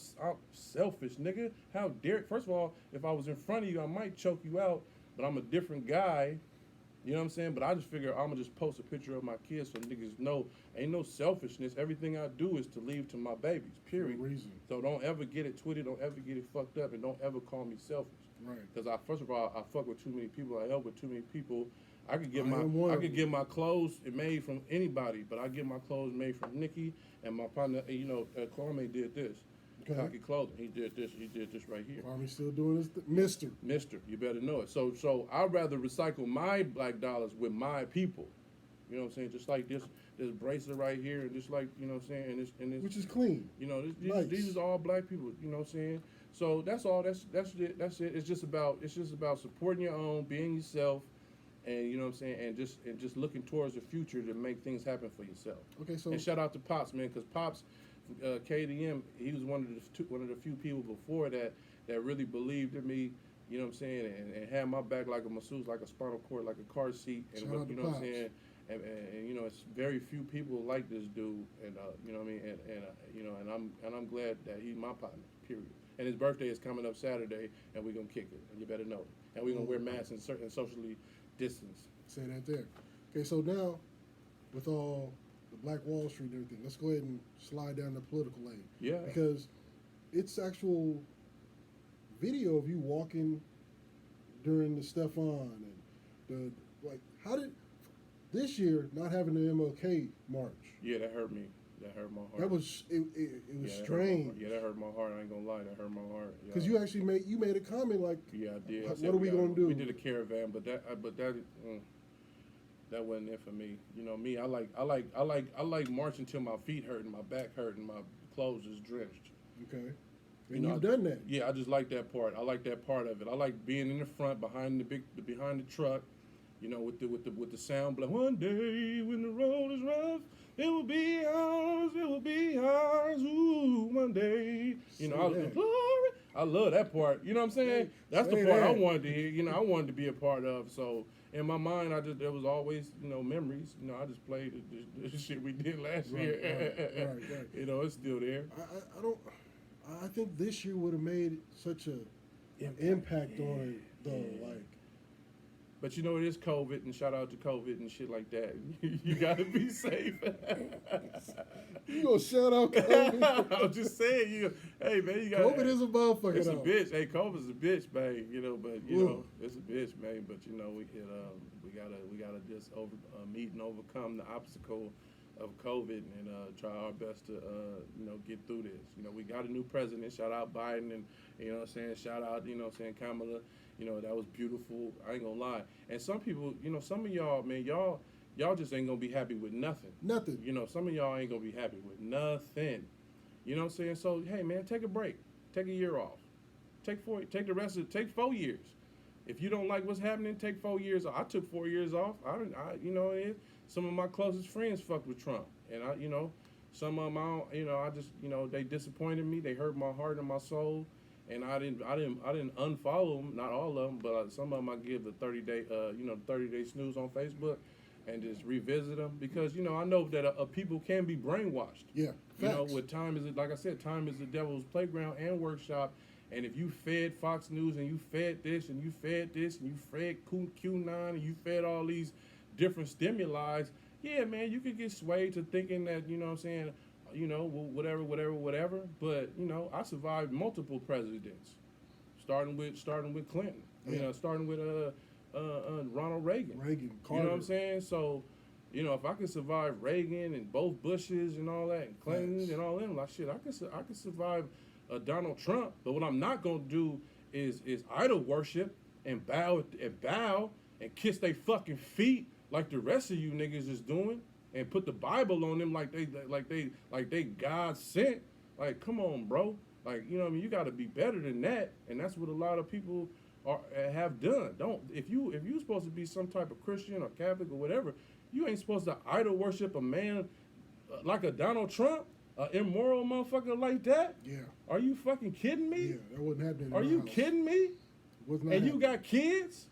selfish, nigga. How dare? First of all, if I was in front of you, I might choke you out, but I'm a different guy. You know what I'm saying? But I just figure I'm gonna just post a picture of my kids so niggas know ain't no selfishness. Everything I do is to leave to my babies. Period. For a reason. So don't ever get it twisted. Don't ever get it fucked up, and don't ever call me selfish. Right. Because first of all, I fuck with too many people. I help with too many people. I could get my clothes made from anybody, but I get my clothes made from Nikki and my partner. Kwame did this. Okay. Cocky Clothing. He did this right here. Kwame still doing this, Mister. Mister, you better know it. So I'd rather recycle my black dollars with my people. You know what I'm saying? Just like this bracelet right here, and just like, you know what I'm saying, and this Which is clean. Nice. These are all black people. You know what I'm saying? So that's all. That's it. It's just about supporting your own, being yourself, and you know what I'm saying, and just looking towards the future to make things happen for yourself. Okay, so And shout out to Pops, man, because Pops, KDM, he was one of the few people before that really believed in me. You know what I'm saying, and had my back like a masseuse, like a spinal cord, like a car seat, and shout out to you know what I'm Pops. saying. And you know, it's very few people like this dude, and you know what I mean, and you know, and I'm glad that he's my partner. Period. And his birthday is coming up Saturday, and we're gonna kick it, and you better know it. And we're gonna wear masks and certain socially distance. Say that there. Okay, so now with all the Black Wall Street and everything, let's go ahead and slide down the political lane. Yeah. Because it's actual video of you walking during the Stefan and how did this year not having the MLK march? Yeah, that hurt me. That hurt my heart. That was it was strange. Yeah, that hurt my heart. I ain't gonna lie, that hurt my heart. Because you actually made a comment like, yeah, I did. What are we gonna do? We did a caravan, but that wasn't it for me. You know me. I like marching till my feet hurt and my back hurt and my clothes is drenched. Okay. And you've done that. Yeah, I just like that part. I like that part of it. I like being in the front behind the truck. You know, with the sound blast. One day when the road is rough, it will be ours. It will be ours. Ooh, one day. You know, glory. I love that part. You know what I'm saying? That's the part I wanted to hear. You know, I wanted to be a part of. So in my mind, there was always memories. You know, I just played the shit we did last year. Right. You know, it's still there. I think this year would have made such an impact on it, though. Like. But you know, it is COVID, and shout out to COVID and shit like that. You gotta be safe. You gonna shout out COVID? I'm just saying, hey man, you got COVID is a motherfucker. It's a bitch. Hey, COVID's a bitch, man. You know, but you know, it's a bitch, man. But you know, we gotta just meet and overcome the obstacle of COVID and try our best to get through this. You know, we got a new president. Shout out Biden, and you know what I'm saying. Shout out, Kamala. You know, that was beautiful. I ain't gonna lie. And some people, some of y'all, man, y'all just ain't gonna be happy with nothing. Nothing. You know, some of y'all ain't gonna be happy with nothing. You know what I'm saying? So, hey, man, take a break. Take a year off. Take 4 years. If you don't like what's happening, take 4 years off. I took 4 years off. Some of my closest friends fucked with Trump. And some of them, I just, they disappointed me. They hurt my heart and my soul. And I didn't unfollow them, not all of them, but some of them I give the 30-day snooze on Facebook, and just revisit them because I know that people can be brainwashed. Yeah, facts. With time is like I said, time is the devil's playground and workshop. And if you fed Fox News and you fed this and you fed this and you fed Q9 and you fed all these different stimuli, yeah, man, you could get swayed to thinking that whatever. But I survived multiple presidents, starting with Clinton. Yeah. Starting with Ronald Reagan. Carter. You know what I'm saying? So, if I could survive Reagan and both Bushes and all that, and Clinton and all them, like shit, I could survive Donald Trump. But what I'm not gonna do is idol worship and bow and kiss their fucking feet like the rest of you niggas is doing. And put the Bible on them like they God sent. Like, come on, bro. Like, you got to be better than that. And that's what a lot of people have done. If you supposed to be some type of Christian or Catholic or whatever, you ain't supposed to idol worship a man like a Donald Trump, an immoral motherfucker like that. Yeah. Are you fucking kidding me? Yeah, that wouldn't happen. Are you kidding me? And you got kids?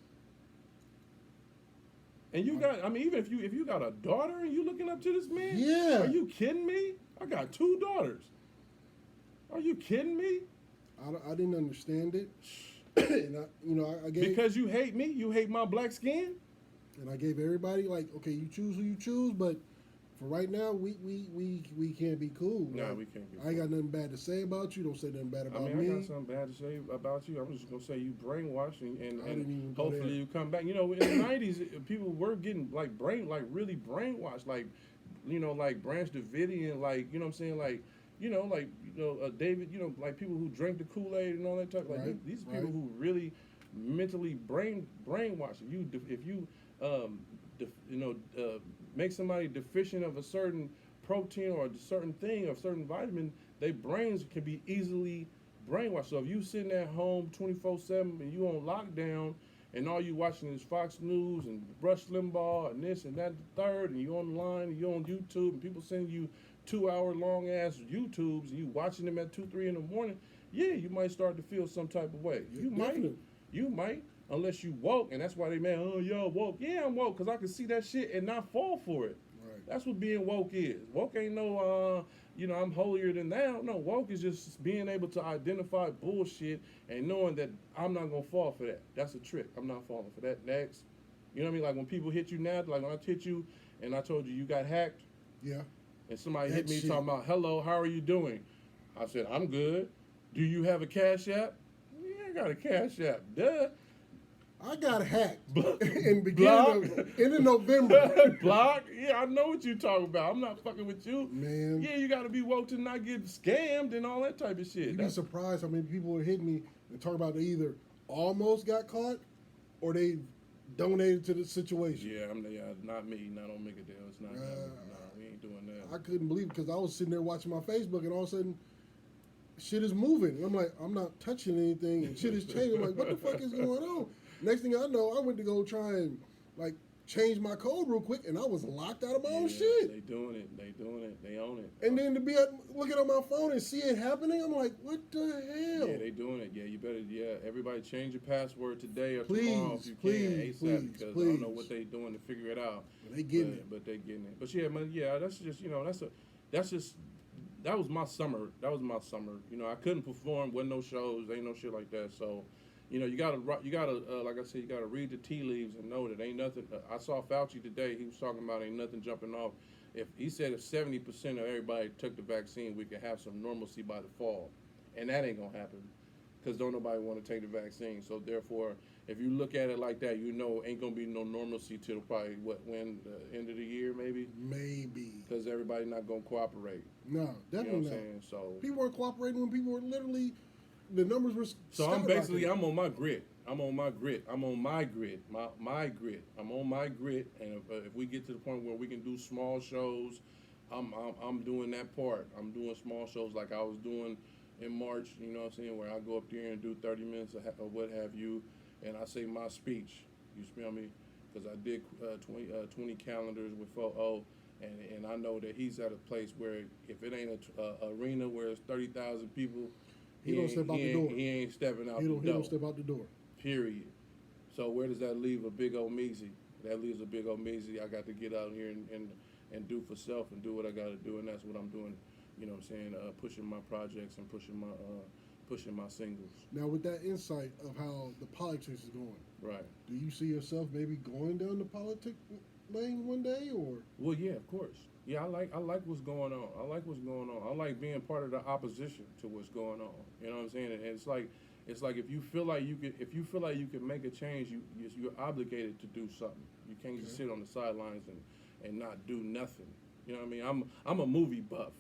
And you got, even if you got a daughter and you looking up to this man, yeah. Are you kidding me? I got 2 daughters. Are you kidding me? I didn't understand it, and I gave, because you hate me, you hate my black skin, and I gave everybody like, okay, you choose who you choose, but for right now, we can't be cool. No, like, we can't be cool. I ain't got nothing bad to say about you. Don't say nothing bad about me. I got something bad to say about you. I'm just gonna say you brainwashed, and hopefully you come back. In the '90s, people were getting really brainwashed, like Branch Davidian, like you know what I'm saying, like David, like people who drank the Kool-Aid and all that type. Like these people who really mentally brainwashed. If you make somebody deficient of a certain protein or a certain thing or a certain vitamin, their brains can be easily brainwashed. So if you sitting at home 24/7 and you on lockdown and all you watching is Fox News and Rush Limbaugh and this and that and the third, and you online and you on YouTube and people sending you 2 hour long ass YouTubes and you watching them at 2, 3 in the morning, yeah, you might start to feel some type of way. You might, unless you woke, and that's why they man, oh yo woke. Yeah, I'm woke because I can see that shit and not fall for it. Right. That's what being woke is. Woke ain't no I'm holier than thou. No, woke is just being able to identify bullshit and knowing that I'm not gonna fall for that. That's a trick. I'm not falling for that. Next. You know what I mean? Like when people hit you now, like when I hit you and I told you got hacked. Yeah. And somebody That hit me shit. talking about, hello, how are you doing? I said, I'm good. Do you have a Cash App? Yeah, I got a Cash App. Duh. I got hacked in November. Block? Yeah, I know what you're talking about. I'm not fucking with you. Man. Yeah, you got to be woke to not get scammed and all that type of shit. You'd be surprised how many people would hit me and talk about they either almost got caught or they donated to the situation. Yeah, not me. Not on Make a Deal. It's not. We ain't doing that. I couldn't believe it because I was sitting there watching my Facebook and all of a sudden shit is moving. And I'm like, I'm not touching anything and shit is changing. I'm like, what the fuck is going on? Next thing I know, I went to go try and like change my code real quick and I was locked out of my own shit. They doing it. They own it. And then to be looking on my phone and see it happening, I'm like, what the hell? Yeah, they doing it. Yeah, you better. Yeah, everybody change your password today or tomorrow if you can ASAP because I don't know what they doing to figure it out. They getting it. But they getting it. But yeah, man. Yeah, that's just that was my summer. You know, I couldn't perform. Wasn't no shows. Ain't no shit like that. So. You know, you gotta, like I said, you gotta read the tea leaves and know that ain't nothing. I saw Fauci today. He was talking about ain't nothing jumping off. If he said if 70% of everybody took the vaccine, we could have some normalcy by the fall, and that ain't gonna happen, because don't nobody want to take the vaccine. So therefore, if you look at it like that, you know ain't gonna be no normalcy till probably when the end of the year maybe. Maybe. Because everybody not gonna cooperate. No, definitely not. Saying? So people weren't cooperating when people were literally. The numbers were. So I'm on my grid. I'm on my grid. I'm on my grid. And if we get to the point where we can do small shows, I'm doing that part. I'm doing small shows like I was doing in March. You know what I'm saying? Where I go up there and do 30 minutes or what have you, and I say my speech. You smell me? Because I did 20 calendars with 4O. And I know that he's at a place where if it ain't a arena where it's 30,000 people. He don't step out the door. He ain't stepping out the door. He don't step out the door. Period. So where does that leave a big Omeezy? That leaves a big Omeezy. I got to get out here and do for self and do what I got to do, and that's what I'm doing. You know what I'm saying? Pushing my projects and pushing my singles. Now with that insight of how the politics is going, right? Do you see yourself maybe going down the politic lane one day, or? Well, yeah, of course. Yeah, I like what's going on. I like being part of the opposition to what's going on. You know what I'm saying? And it's like if you feel like you can make a change, you're obligated to do something. You can't just sit on the sidelines and not do nothing. You know what I mean? I'm a movie buff.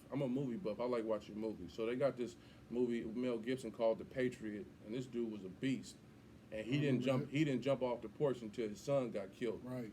I like watching movies. So they got this movie Mel Gibson called The Patriot, and this dude was a beast. And he didn't jump off the porch until his son got killed. Right.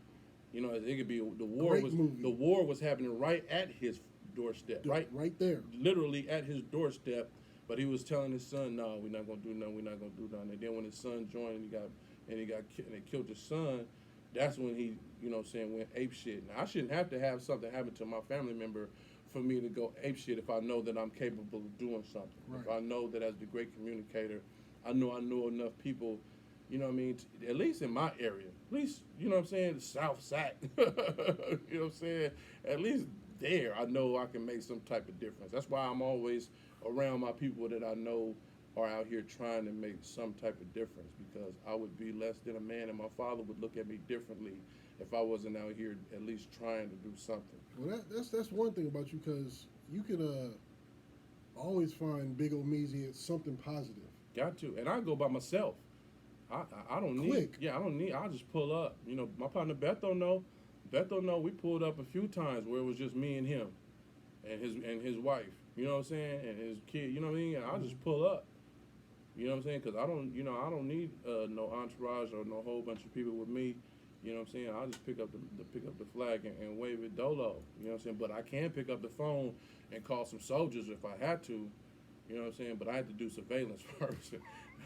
You know, it could be the war was happening right at his doorstep, right there, literally at his doorstep. But he was telling his son, "No, we're not gonna do nothing. We're not gonna do nothing." And then when his son joined, and they killed his son. That's when he, you know, went ape shit. Now I shouldn't have to have something happen to my family member for me to go ape shit if I know that I'm capable of doing something. Right. If I know that as the great communicator, I know enough people. You know what I mean? At least in my area. At least, you know what I'm saying, the South Sac. You know what I'm saying? At least there, I know I can make some type of difference. That's why I'm always around my people that I know are out here trying to make some type of difference, because I would be less than a man and my father would look at me differently if I wasn't out here at least trying to do something. Well, that's one thing about you, because you can always find Big Omeezy as something positive. Got to. And I go by myself. I don't need. Yeah, I don't need. I'll just pull up. You know, my partner Beth don't know. We pulled up a few times where it was just me and him, and his wife. You know what I'm saying? And his kid. You know what I mean? And I'll just pull up. You know what I'm saying? Because I don't need no entourage or no whole bunch of people with me. You know what I'm saying? I'll just pick up the flag and wave it dolo. You know what I'm saying? But I can pick up the phone and call some soldiers if I had to. You know what I'm saying? But I had to do surveillance first.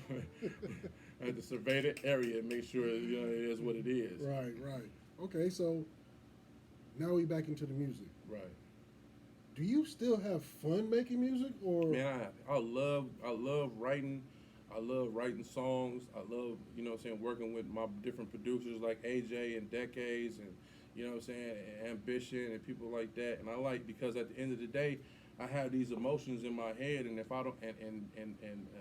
I had to survey the area and make sure it is what it is. Right, right. Okay, so now we back into the music. Right. Do you still have fun making music, or Man, I love writing. I love writing songs. I love, working with my different producers like AJ and Decades and, Ambition and people like that. And I like, because at the end of the day, I have these emotions in my head, and if I don't, and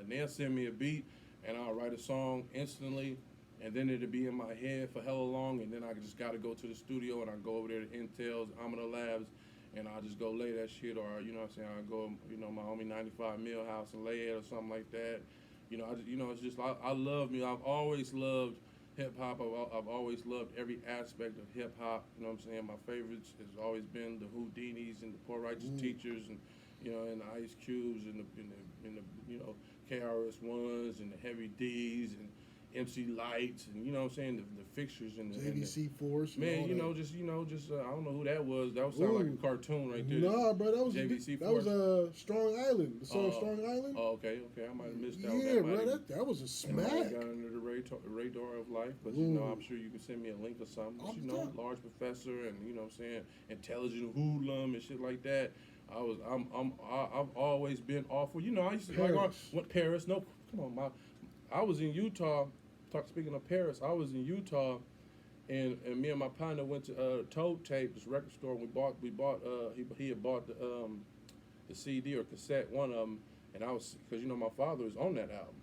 they'll send me a beat, and I'll write a song instantly, and then it'll be in my head for hella long, and then I just got to go to the studio, and I go over there to Intel's, Amina Labs, and I'll just go lay that shit, or, I'll go, my homie 95 Mill House and lay it or something like that. It's just, I love me. I've always loved hip hop. I've always loved every aspect of hip hop. You know what I'm saying? My favorites has always been the Houdinis and the Poor Righteous Teachers, and, and the Ice Cubes and the KRS Ones and the Heavy D's and MC Lights, and the fixtures and the JVC Force. Man, just I don't know who that was. That was sound like a cartoon right there. Nah, bro, that was JVC that was Strong Island. The song Strong Island. Oh, okay, I might have missed that. Yeah, bro, that was a smack. Got under the radar of life, but I'm sure you can send me a link or something. But, Large Professor and Intelligent Hoodlum and shit like that. I've always been awful. I used to went Paris. No, come on, I was in Utah. Speaking of Paris, I was in Utah, and me and my partner went to Toad Tape, this record store. And he had bought the CD or cassette, one of them, and I was, because my father is on that album.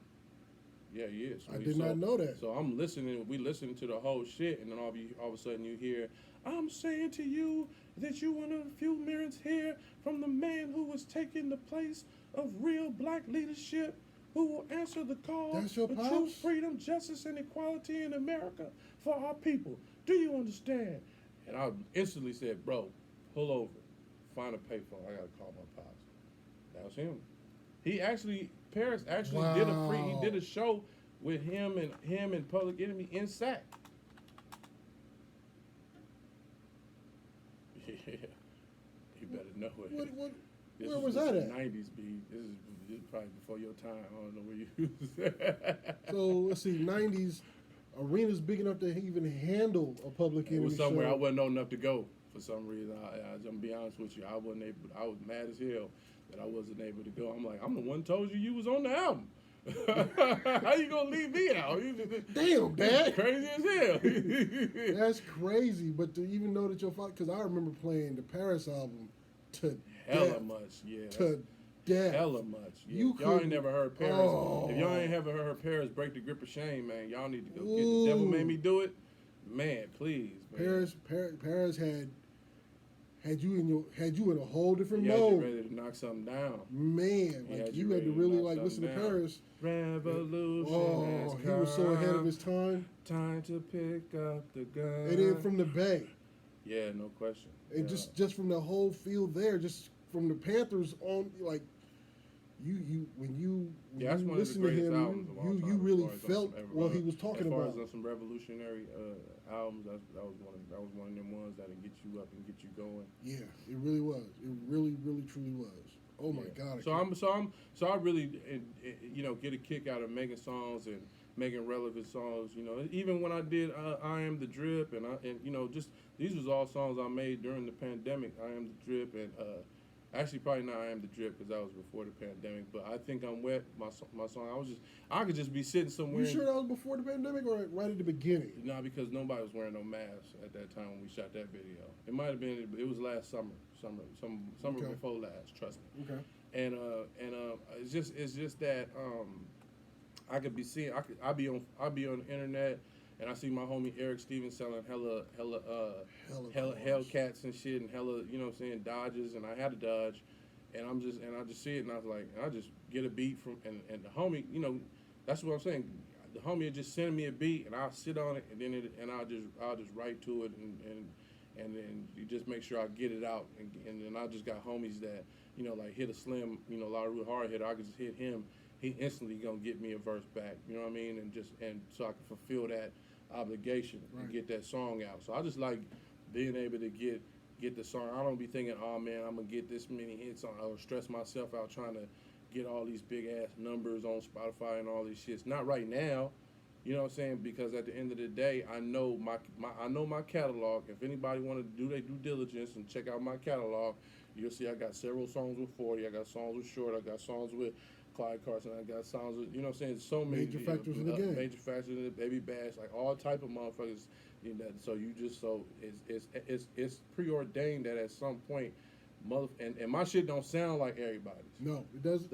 Yeah, he is. I did not know that. So I'm listening. We listening to the whole shit, and then all of a sudden you hear, "I'm saying to you that you one of the few mirrors here from the man who was taking the place of real black leadership, who will answer the call That's your for pops? truth, freedom, justice, and equality in America for our people. Do you understand?" And I instantly said, "Bro, pull over, find a payphone. I gotta call my pops." That was him. Paris actually did a show with him and Public Enemy in Sac. Yeah, you better know it. Where was that at? 90s, B. This is probably before your time. I don't know where you was. So let's see, 90s arena's big enough to even handle a Public Enemy It was somewhere show. I wasn't old enough to go for some reason. I'm gonna be honest with you. I wasn't able. I was mad as hell that I wasn't able to go. I'm like, I'm the one told you was on the album. How you gonna leave me out? Damn, Dad. Crazy as hell. That's crazy. But to even know that your father, because I remember playing the Paris album to Hella death. much, yeah. To death. Hella much. Yeah. You y'all ain't never heard Paris. Oh. If y'all ain't ever heard Paris break the grip of shame, man, y'all need to go get The Devil Made Me Do It. Man, please. Man. Paris had you in a whole different He mode. had you ready to knock something down. Man, He like had you you had to ready to really knock like listen to something down. Paris. Revolution. Oh, he was so ahead of his time. Time to pick up the gun. And then from the Bay, Yeah, no question. and Yeah. just from the whole field there, just from the Panthers on, like when you Yeah, that's one of the listen to greatest him, albums of all time. you really as far as felt on some what he was talking as far about. as on some revolutionary albums, that was one of them ones that'll get you up and get you going. Yeah, it really was. It really, really, truly was. Oh my Yeah. God! So I really get a kick out of making songs and making relevant songs. Even when I did I Am the Drip and just these was all songs I made during the pandemic. I Am the Drip and actually probably not I Am the Drip because that was before the pandemic. But I Think I'm Wet, my song. I could just be sitting somewhere. You sure that was before the pandemic or right at the beginning? No, because nobody was wearing no masks at that time when we shot that video. It might have been. It was last summer. Summer Okay. before last. Trust me. Okay. And it's just that I could be seeing. I be on the internet and I see my homie Eric Stevens selling hella Hellcats and shit and hella Dodges, and I had a Dodge, and I just see it and I was like, I just get a beat from and the homie, that's what I'm saying. The homie would just send me a beat and I'll sit on it and then I'll just write to it and then you just make sure I get it out and then I just got homies that like hit a Slim, La Rue hard hitter. I could just hit him. He instantly gonna get me a verse back. You know what I mean? And so I can fulfill that obligation and get that song out. So I just like being able to get the song. I don't be thinking, oh man, I'm gonna get this many hits on or stress myself out trying to get all these big ass numbers on Spotify and all these shits. Not right now. You know what I'm saying? Because at the end of the day, I know my catalog. If anybody want to do their due diligence and check out my catalog, you'll see I got several songs with 40. I got songs with Short. I got songs with Clyde Carson. I got songs with, you know what I'm saying? So many Major factors in the game. Major factors in the Baby Bash, like all type of motherfuckers. You know, so you just it's preordained that at some point, and my shit don't sound like everybody's. No, it doesn't.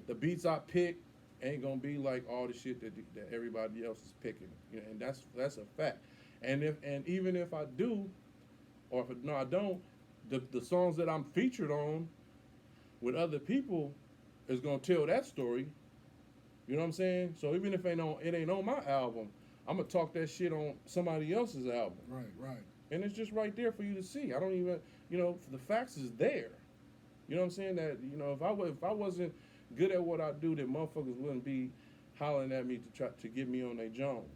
The beats I pick ain't gonna be like all the shit that everybody else is picking. You know, and that's a fact. And even if I do, or if no I don't, the songs that I'm featured on with other people is gonna tell that story. You know what I'm saying? So even if it ain't on my album, I'm gonna talk that shit on somebody else's album. Right. And it's just right there for you to see. I don't even, the facts is there. You know what I'm saying? That, if I wasn't good at what I do, then motherfuckers wouldn't be hollering at me to try to get me on their Jones.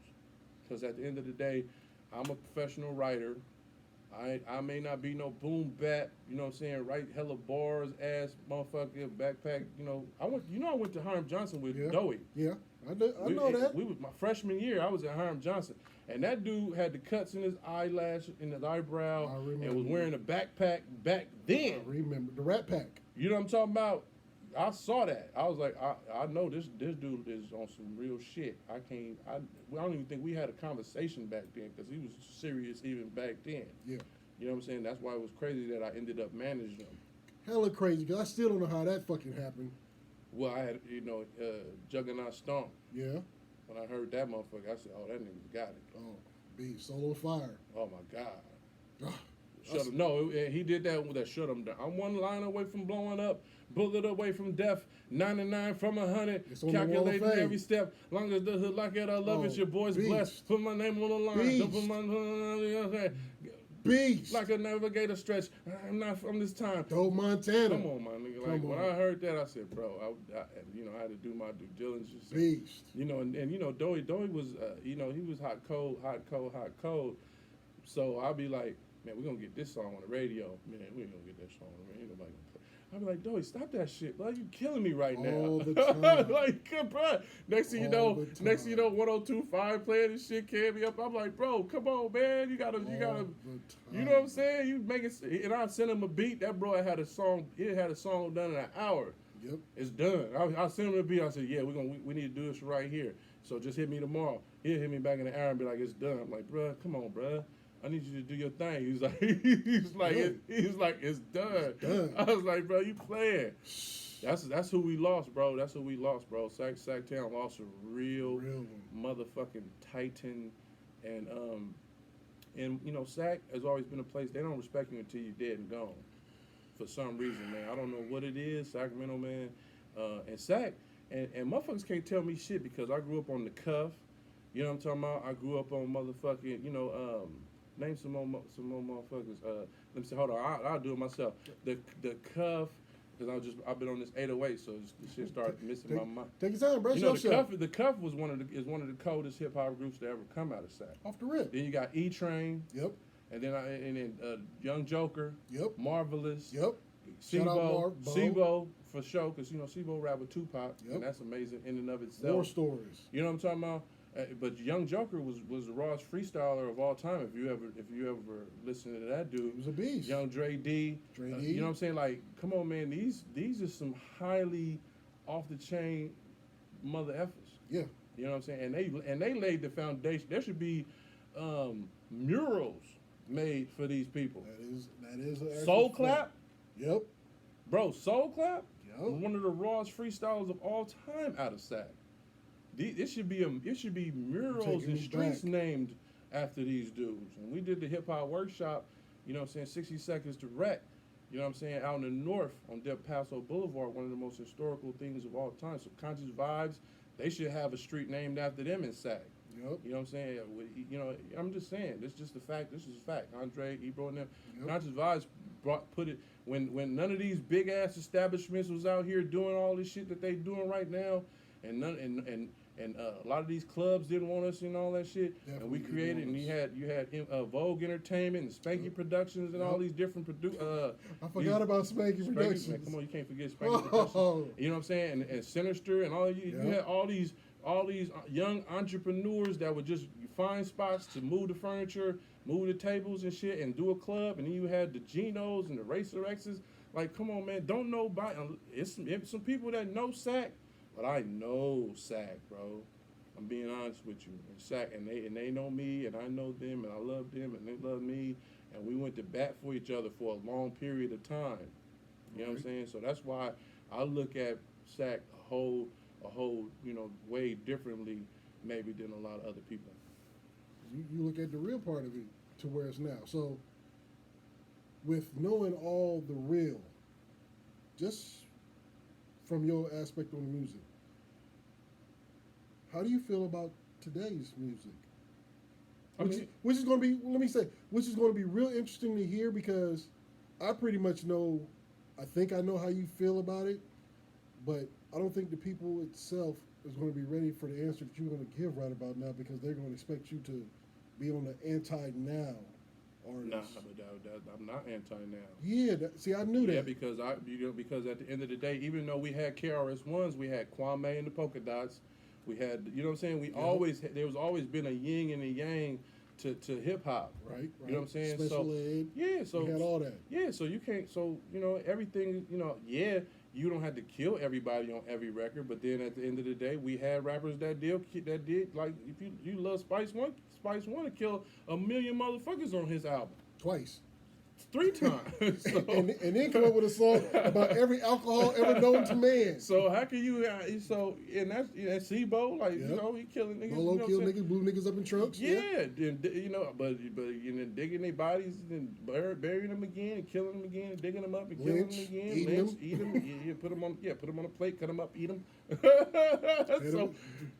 Because at the end of the day, I'm a professional writer. I may not be no boom bap, you know what I'm saying, write hella bars, ass motherfucker, backpack, I went to Hiram Johnson with Doey. Yeah, I know that. We was my freshman year, I was at Hiram Johnson. And that dude had the cuts in his eyelash, in his eyebrow, and was wearing a backpack back then. I remember the Rat Pack. You know what I'm talking about? I saw that. I was like, I know this dude is on some real shit. I don't even think we had a conversation back then because he was serious even back then. Yeah. You know what I'm saying? That's why it was crazy that I ended up managing him. Hella crazy, because I still don't know how that fucking happened. Well, I had, Juggernaut Stomp. Yeah. When I heard that motherfucker, I said, oh, that nigga got it. Oh, beast, Solo Fire. Oh, my God. Shut him. No, he did that with that shut him down. I'm one line away from blowing up, bullet away from death, 99 from 100, calculating every step. Long as the hood like it, I love it. Your boy's beast. Blessed. Put my name on the line. Beast. Don't put my beast. Like a navigator stretch. I'm not from this time. Dope Montana. Come on, my nigga. Like when I heard that, I said, bro, I had to do my due diligence. Beast. Doey was, he was hot, cold. So I'll be like, man, we're gonna get this song on the radio. Man, we ain't gonna get that song on the radio. Ain't nobody gonna play. I'll be like, Doey, stop that shit, bro. You killing me right now. All the time. Like, bro. Next thing you know, 1025 playing this shit, carry me up. I'm like, bro, come on, man. You gotta, you know what I'm saying? You make it, and I sent him a beat. That bro had a song. He had a song done in an hour. Yep. It's done. I sent him a beat. I said, yeah, we need to do this right here. So just hit me tomorrow. He'll hit me back in the hour and be like, it's done. I'm like, bro, come on, bro. I need you to do your thing. He's like, it's done. It's done. I was like, bro, you playing. That's who we lost, bro. That's who we lost, bro. Sacktown lost a real motherfucking titan, and Sac has always been a place they don't respect you until you're dead and gone. For some reason, man, I don't know what it is, Sacramento, man, and Sac, and motherfuckers can't tell me shit because I grew up on the Cuff. You know what I'm talking about? I grew up on motherfucking, name some more motherfuckers. Let me see. Hold on. I'll do it myself. The Cuff, because I've been on this 808, so this shit started missing my mind. Take your time, bro. The Cuff was one of the coldest hip hop groups to ever come out of Sac. Off the rip. Then you got E Train. Yep. And then Young Joker. Yep. Marvelous. Yep. Sibo for sure, because Sibo rap with Tupac, yep. And that's amazing in and of itself. War stories. You know what I'm talking about? But Young Joker was the rawest freestyler of all time. If you ever listen to that dude, he was a beast. Young Dre D. You know what I'm saying? Like, come on, man. These are some highly off the chain mother effers. Yeah. You know what I'm saying? And they laid the foundation. There should be murals made for these people. That is Soul Clap. Yep. Bro, Soul Clap. Yep. One of the rawest freestylers of all time out of Sac. It should be murals and streets named after these dudes. And we did the hip hop workshop, 60 seconds to wreck, out in the north on Del Paso Boulevard, one of the most historical things of all time. So Conscious Vibes, they should have a street named after them in Sac. Yep. You know what I'm saying? I'm just saying, this is just the fact. This is a fact. Andre, Ebro, and them. Yep. Conscious Vibes put it when none of these big ass establishments was out here doing all this shit that they doing right now. and a lot of these clubs didn't want us and all that shit. Definitely and we didn't created, want and you had Vogue Entertainment and Spanky Productions and all these different I forgot about Spanky Productions. Man, come on, you can't forget Spanky Productions. You know what I'm saying? And Sinister and all you had all these young entrepreneurs that would just find spots to move the furniture, move the tables and shit, and do a club. And then you had the Genos and the Racer X's. Like, come on, man, don't nobody. It's some people that know Sack, but I know Sack, bro. I'm being honest with you. And Sack, and they know me, and I know them, and I love them, and they love me, and we went to bat for each other for a long period of time. You know what I'm saying? So that's why I look at Sack a whole, way differently, maybe than a lot of other people. You look at the real part of it to where it's now. So, with knowing all the real, just from your aspect on the music, how do you feel about today's music? Which is going to be, let me say, which is going to be real interesting to hear because I pretty much know, I think I know how you feel about it, but I don't think the people itself is going to be ready for the answer that you're going to give right about now because they're going to expect you to be on the anti-now artist. Nah, but I'm not anti-now. Yeah, see, I knew that. Yeah, because at the end of the day, even though we had KRS-Ones, we had Kwame and the Polka Dots. We had, you know what I'm saying? There was always been a yin and a yang to hip hop. Right. You know what I'm saying? Special ed. Yeah, so we had all that. Yeah, so you can't, everything, you don't have to kill everybody on every record, but then at the end of the day, we had rappers that did like, if you love Spice One to kill 1 million motherfuckers on his album. Twice. 3 times. So, and then come up with a song about every alcohol ever known to man. So how can you? And that's Sebo, like he killing niggas. Bolo kill niggas, blew niggas up in trucks. Yeah, but digging their bodies and burying them again, and killing them again, and digging them up and killing them again, eat them, put them on a plate, cut them up, eat them. So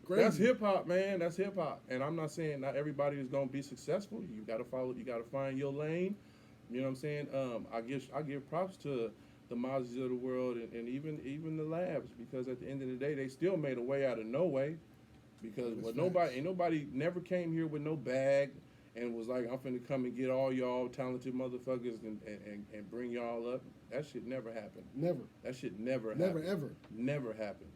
that's hip hop, man. That's hip hop. And I'm not saying not everybody is gonna be successful. You gotta find your lane. You know what I'm saying? I give props to the Mozzies of the world and even the Labs because at the end of the day they still made a way out of no way because nobody never came here with no bag and was like I'm finna come and get all y'all talented motherfuckers and bring y'all up. That shit never happened. Never. That shit never happened. Never ever. Never happened.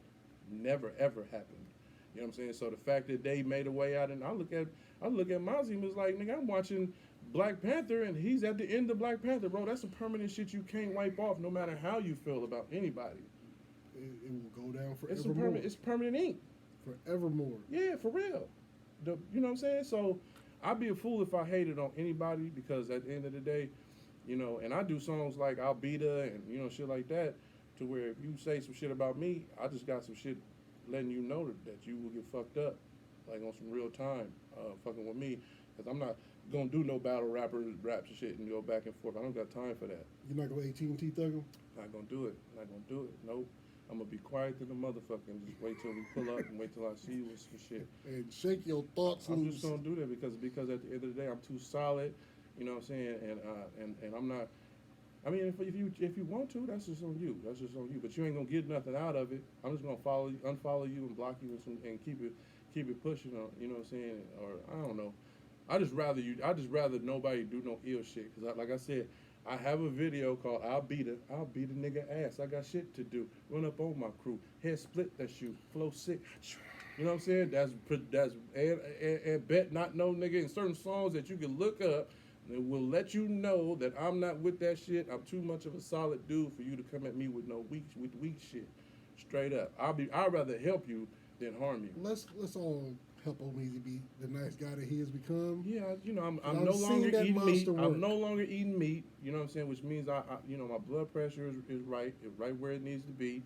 Never ever happened. You know what I'm saying? So the fact that they made a way out and I look at Mozzie and was like, nigga, I'm watching Black Panther, and he's at the end of Black Panther, bro. That's some permanent shit you can't wipe off, no matter how you feel about anybody. It will go down forevermore. It's permanent ink. Forevermore. Yeah, for real. You know what I'm saying? So I'd be a fool if I hated on anybody because at the end of the day, and I do songs like I'll Beat Her and shit like that, to where if you say some shit about me, I just got some shit letting you know that you will get fucked up, like on some real time, fucking with me, because I'm not gonna do no battle raps and shit and go back and forth. I don't got time for that. You're not gonna AT&T thug him? Not gonna do it. Nope. I'm gonna be quiet to the motherfucker and just wait till we pull up and wait till I see you with some shit. And shake your thoughts I'm loose. just gonna do that because at the end of the day I'm too solid. You know what I'm saying? And I'm not. I mean, if you want to, that's just on you. But you ain't gonna get nothing out of it. I'm just gonna unfollow you and block you and keep it pushing on. You know what I'm saying? Or I don't know. I just rather nobody do no ill shit. Cause like I said, I have a video called "I'll beat a nigga ass." I got shit to do. Run up on my crew, head split that shoe, flow sick. You know what I'm saying? That's and bet not no nigga in certain songs that you can look up. It will let you know that I'm not with that shit. I'm too much of a solid dude for you to come at me with no weak shit. Straight up. I'd rather help you than harm you. Let's all help Omeezy be the nice guy that he has become. Yeah, I'm no longer eating meat. I'm no longer eating meat. You know what I'm saying? Which means my blood pressure is right where it needs to be.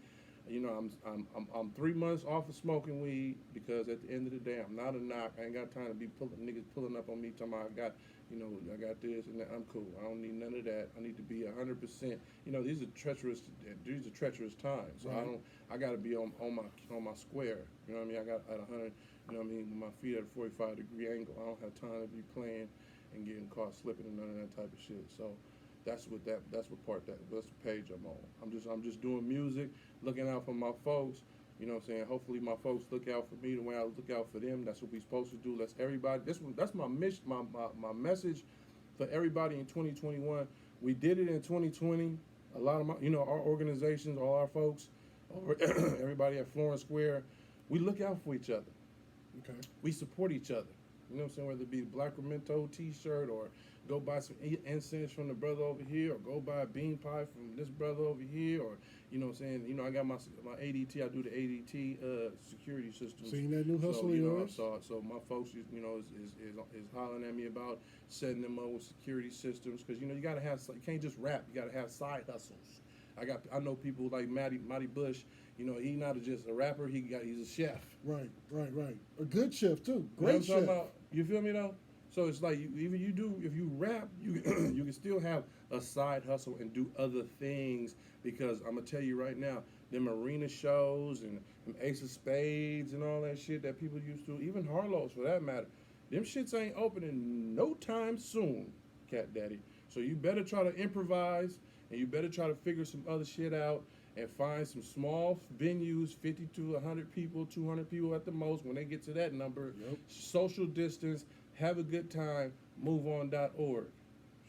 I'm 3 months off of smoking weed because at the end of the day I'm not a knock. I ain't got time to be niggas pulling up on me talking about I got this and that. I'm cool. I don't need none of that. I need to be 100%. These are treacherous times. So right. I got to be on my square. You know what I mean? I got at 100. You know what I mean? With my feet at a 45-degree angle. I don't have time to be playing and getting caught slipping and none of that type of shit. So that's the page I'm on. I'm just doing music, looking out for my folks, You know what I'm saying? Hopefully my folks look out for me the way I look out for them. That's what we supposed to do. Let's everybody. That's my mission. My message for everybody in 2021. We did it in 2020. A lot of our organizations, all our folks, everybody at Florence Square, we look out for each other. Okay. We support each other. You know what I'm saying? Whether it be a Black Memento T-shirt or go buy some incense from the brother over here, or go buy a bean pie from this brother over here, or you know what I'm saying? I got my ADT. I do the ADT security systems. Seen that new hustle so, of yours? So my folks, is hollering at me about setting them up with security systems because you gotta have. You can't just rap. You gotta have side hustles. I know people like Matty Bush. He not just a rapper. He's a chef. Right. A good chef too. Great chef. You feel me though? So it's like if you rap, you can still have a side hustle and do other things because I'm gonna tell you right now, them arena shows and them Ace of Spades and all that shit that people used to, even Harlow's for that matter, them shits ain't opening no time soon, Cat Daddy. So you better try to improvise and you better try to figure some other shit out and find some small venues, 50 to 100 people, 200 people at the most. When they get to that number, social distance, have a good time, moveon.org.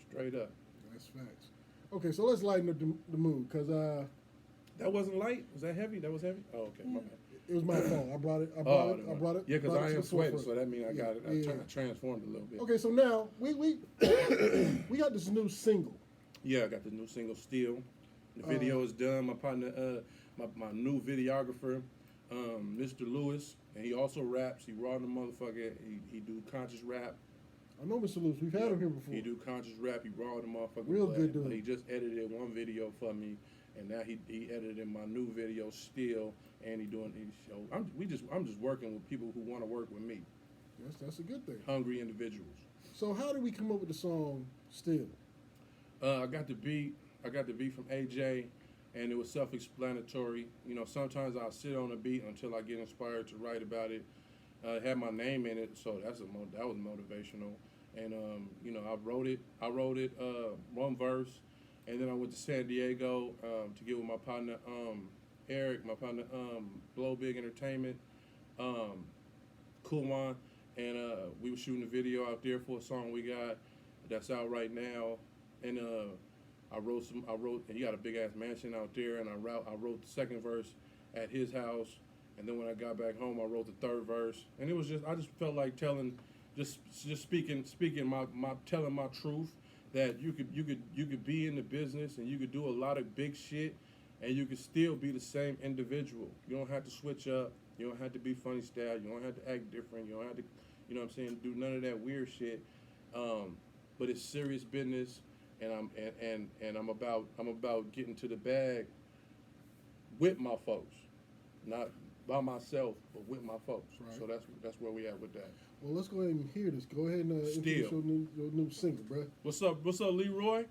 Straight up. That's facts. Okay, so let's lighten up the mood, because... that wasn't light? Was that heavy? That was heavy? Oh, okay, my bad. It was my fault. I brought it. Yeah, because I am sweating, so that means I got it. I transformed a little bit. Okay, so now, we we got this new single. Yeah, I got the new single, Still. The video is done. My partner, my new videographer, Mr. Lewis, and he also raps. He raw the motherfucker. He do conscious rap. I know Mr. Lewis. We've had him here before. He do conscious rap. He raw the motherfucker. Real good dude. But he just edited one video for me, and now he edited my new video, Still, and I'm just working with people who want to work with me. Yes, that's a good thing. Hungry individuals. So how did we come up with the song Still? I got the beat from AJ, and it was self-explanatory. Sometimes I'll sit on a beat until I get inspired to write about it. It had my name in it, so that was motivational. And I wrote it one verse, and then I went to San Diego to get with my partner Eric, my partner Blow Big Entertainment, Coolwan, and we were shooting a video out there for a song we got that's out right now, and I wrote, and he got a big ass mansion out there, and I wrote the second verse at his house, and then when I got back home, I wrote the third verse, and it was I just felt like telling, just speaking telling my truth, that you could be in the business and you could do a lot of big shit, and you could still be the same individual. You don't have to switch up. You don't have to be funny style. You don't have to act different. You don't have to, do none of that weird shit. But it's serious business. And I'm about getting to the bag with my folks, not by myself, but with my folks. Right. So that's where we at with that. Well, let's go ahead and hear this. Go ahead and introduce your new single, bro. What's up, Leroy?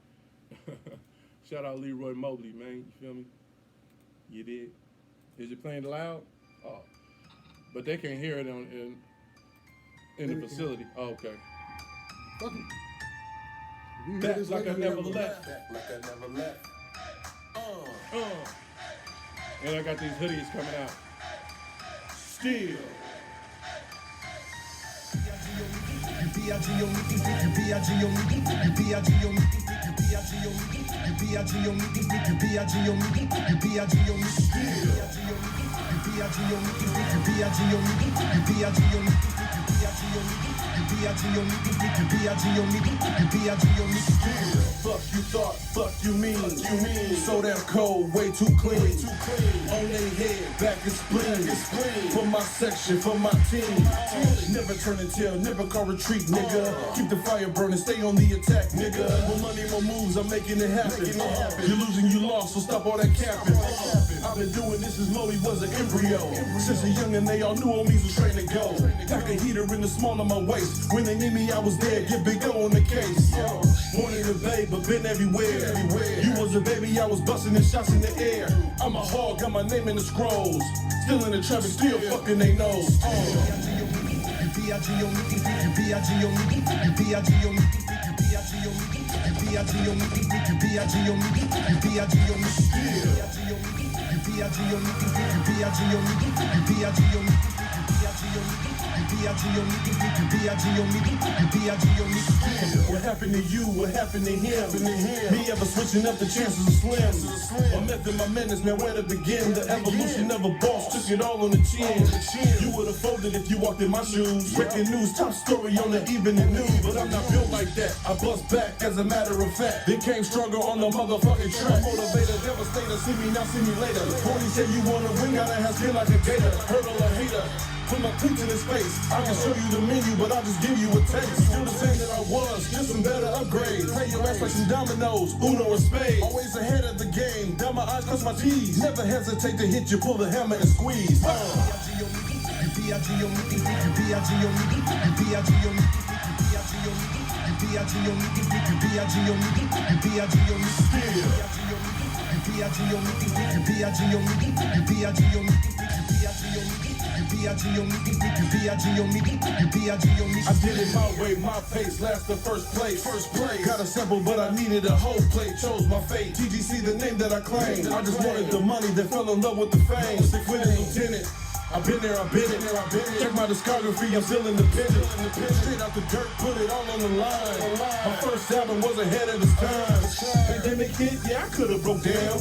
Shout out Leroy Mobley, man. You feel me? You did. Is it playing loud? Oh, but they can't hear it in the facility. Oh, okay. Back like I never left. Back like I never left. And I got these hoodies coming out. Still. Fuck you thought, fuck you mean. So damn cold, way too clean. On they head, back and spleen. For my section, for my team. Never turn and tail, never call retreat, nigga. Keep the fire burning, stay on the attack, nigga. More money, more moves, I'm making it happen. You're losing, you lost, so stop all that capping. I've been doing this since Moe was an embryo. Since a youngin', they all knew Omeezy was trained to go. Pack a heater in the small of my waist. When they need me, I was there, get big O on the case. Born in the Bay, but been everywhere. You was a baby, I was busting the shots in the air. I'm a hog, got my name in the scrolls. Still in the traffic, still fucking they nose. What happened to you? What happened to him? Me ever switching up the chances are slim. My method, my madness, now where to begin? The evolution of a boss took it all on the chin. You would have folded if you walked in my shoes. Breaking news, top story on the evening news. But I'm not built like that. I bust back as a matter of fact. They came stronger on the motherfucking track. Motivator, devastator, see me now, see me later. Pony say you wanna win, gotta have skin like a gator. Hurdle a hater. Put my cleats in his face. I can show you the menu, but I'll just give you a taste. Still the same that I was, just some better upgrades. Play your ass like some dominoes, Uno or spades. Always ahead of the game, down my eyes, cross my T's. Never hesitate to hit you, pull the hammer and squeeze. I did it my way, my pace, last the first place. Got a sample, but I needed a whole plate. Chose my fate. TGC, the name that I claimed. I just wanted the money, then fell in love with the fame. Stick with it, lieutenant. I've been there, I've been it. Check my discography, I'm still independent. Straight out the dirt, put it all on the line. My first album was ahead of its time. Pandemic hit, yeah, I could've broke down.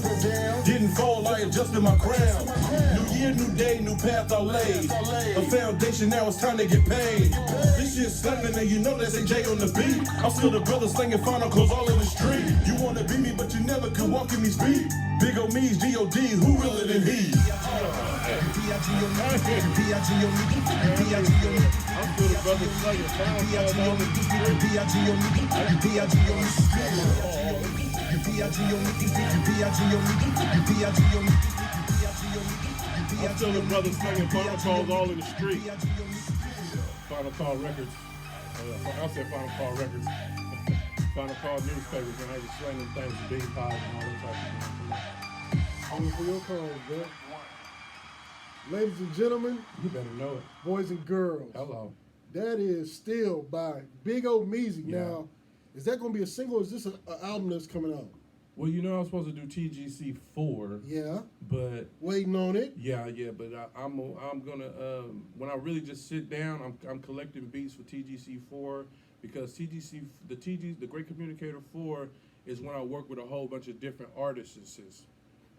Didn't fall, I adjusted my crown. New year, new day, new path I laid. A foundation, now it's time to get paid. This shit's slapping and you know that's AJ on the beat. I'm still the brother slinging final clothes all in the street. You wanna be me, but you never could walk in these feet. Big Omeezy, G.O.D., who realer than he? I'm still the brother slinging Final Calls all in the street. Final Call Records. I said Final Call Records. Final Call newspapers, and I just slang them things, big pies and all that type of stuff. Only for your calls, bro. Ladies and gentlemen, You better know it. boys and girls, Hello. that is Still by Big Omeezy. Yeah. Now, is that going to be a single or is this an album that's coming out? Well, you know I was supposed to do TGC 4, Yeah, but waiting on it. yeah, but I'm gonna when I really just sit down, I'm collecting beats for TGC 4 because the Great Communicator 4 is when I work with a whole bunch of different artists.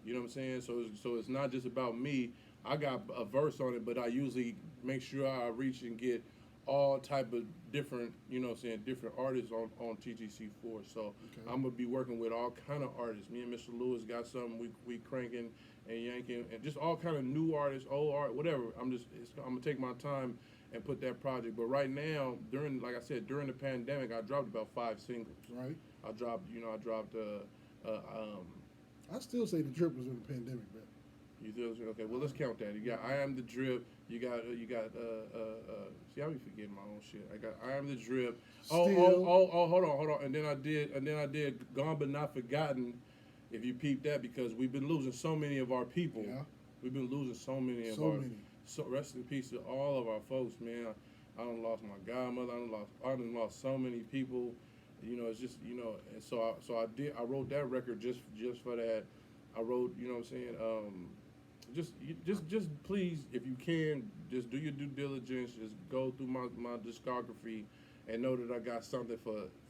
You know what I'm saying? So it's not just about me. I got a verse on it, but I usually make sure I reach and get all type of different, you know what I'm saying, different artists on TGC 4. So Okay. I'm gonna be working with all kind of artists. Me and Mr. Lewis got something we cranking and yanking, and just all kind of new artists, old art, whatever. I'm gonna take my time and put that project. But right now, like I said, during the pandemic, I dropped about 5 singles. Right. I dropped. I still say the drip was in the pandemic, man. You feel me? Okay, well let's count that. You got I Am the Drip. You got see, I be forgetting my own shit. I got I Am the Drip. Hold on. And then I did Gone But Not Forgotten. If you peep that, because we've been losing so many of our people. Yeah. We've been losing so many of our. So rest in peace to all of our folks, man. I done lost my godmother. I done lost so many people. You know, it's just, you know, and so I wrote that record just for that. I wrote, you know what I'm saying, just please, if you can, just do your due diligence, just go through my discography and know that I got something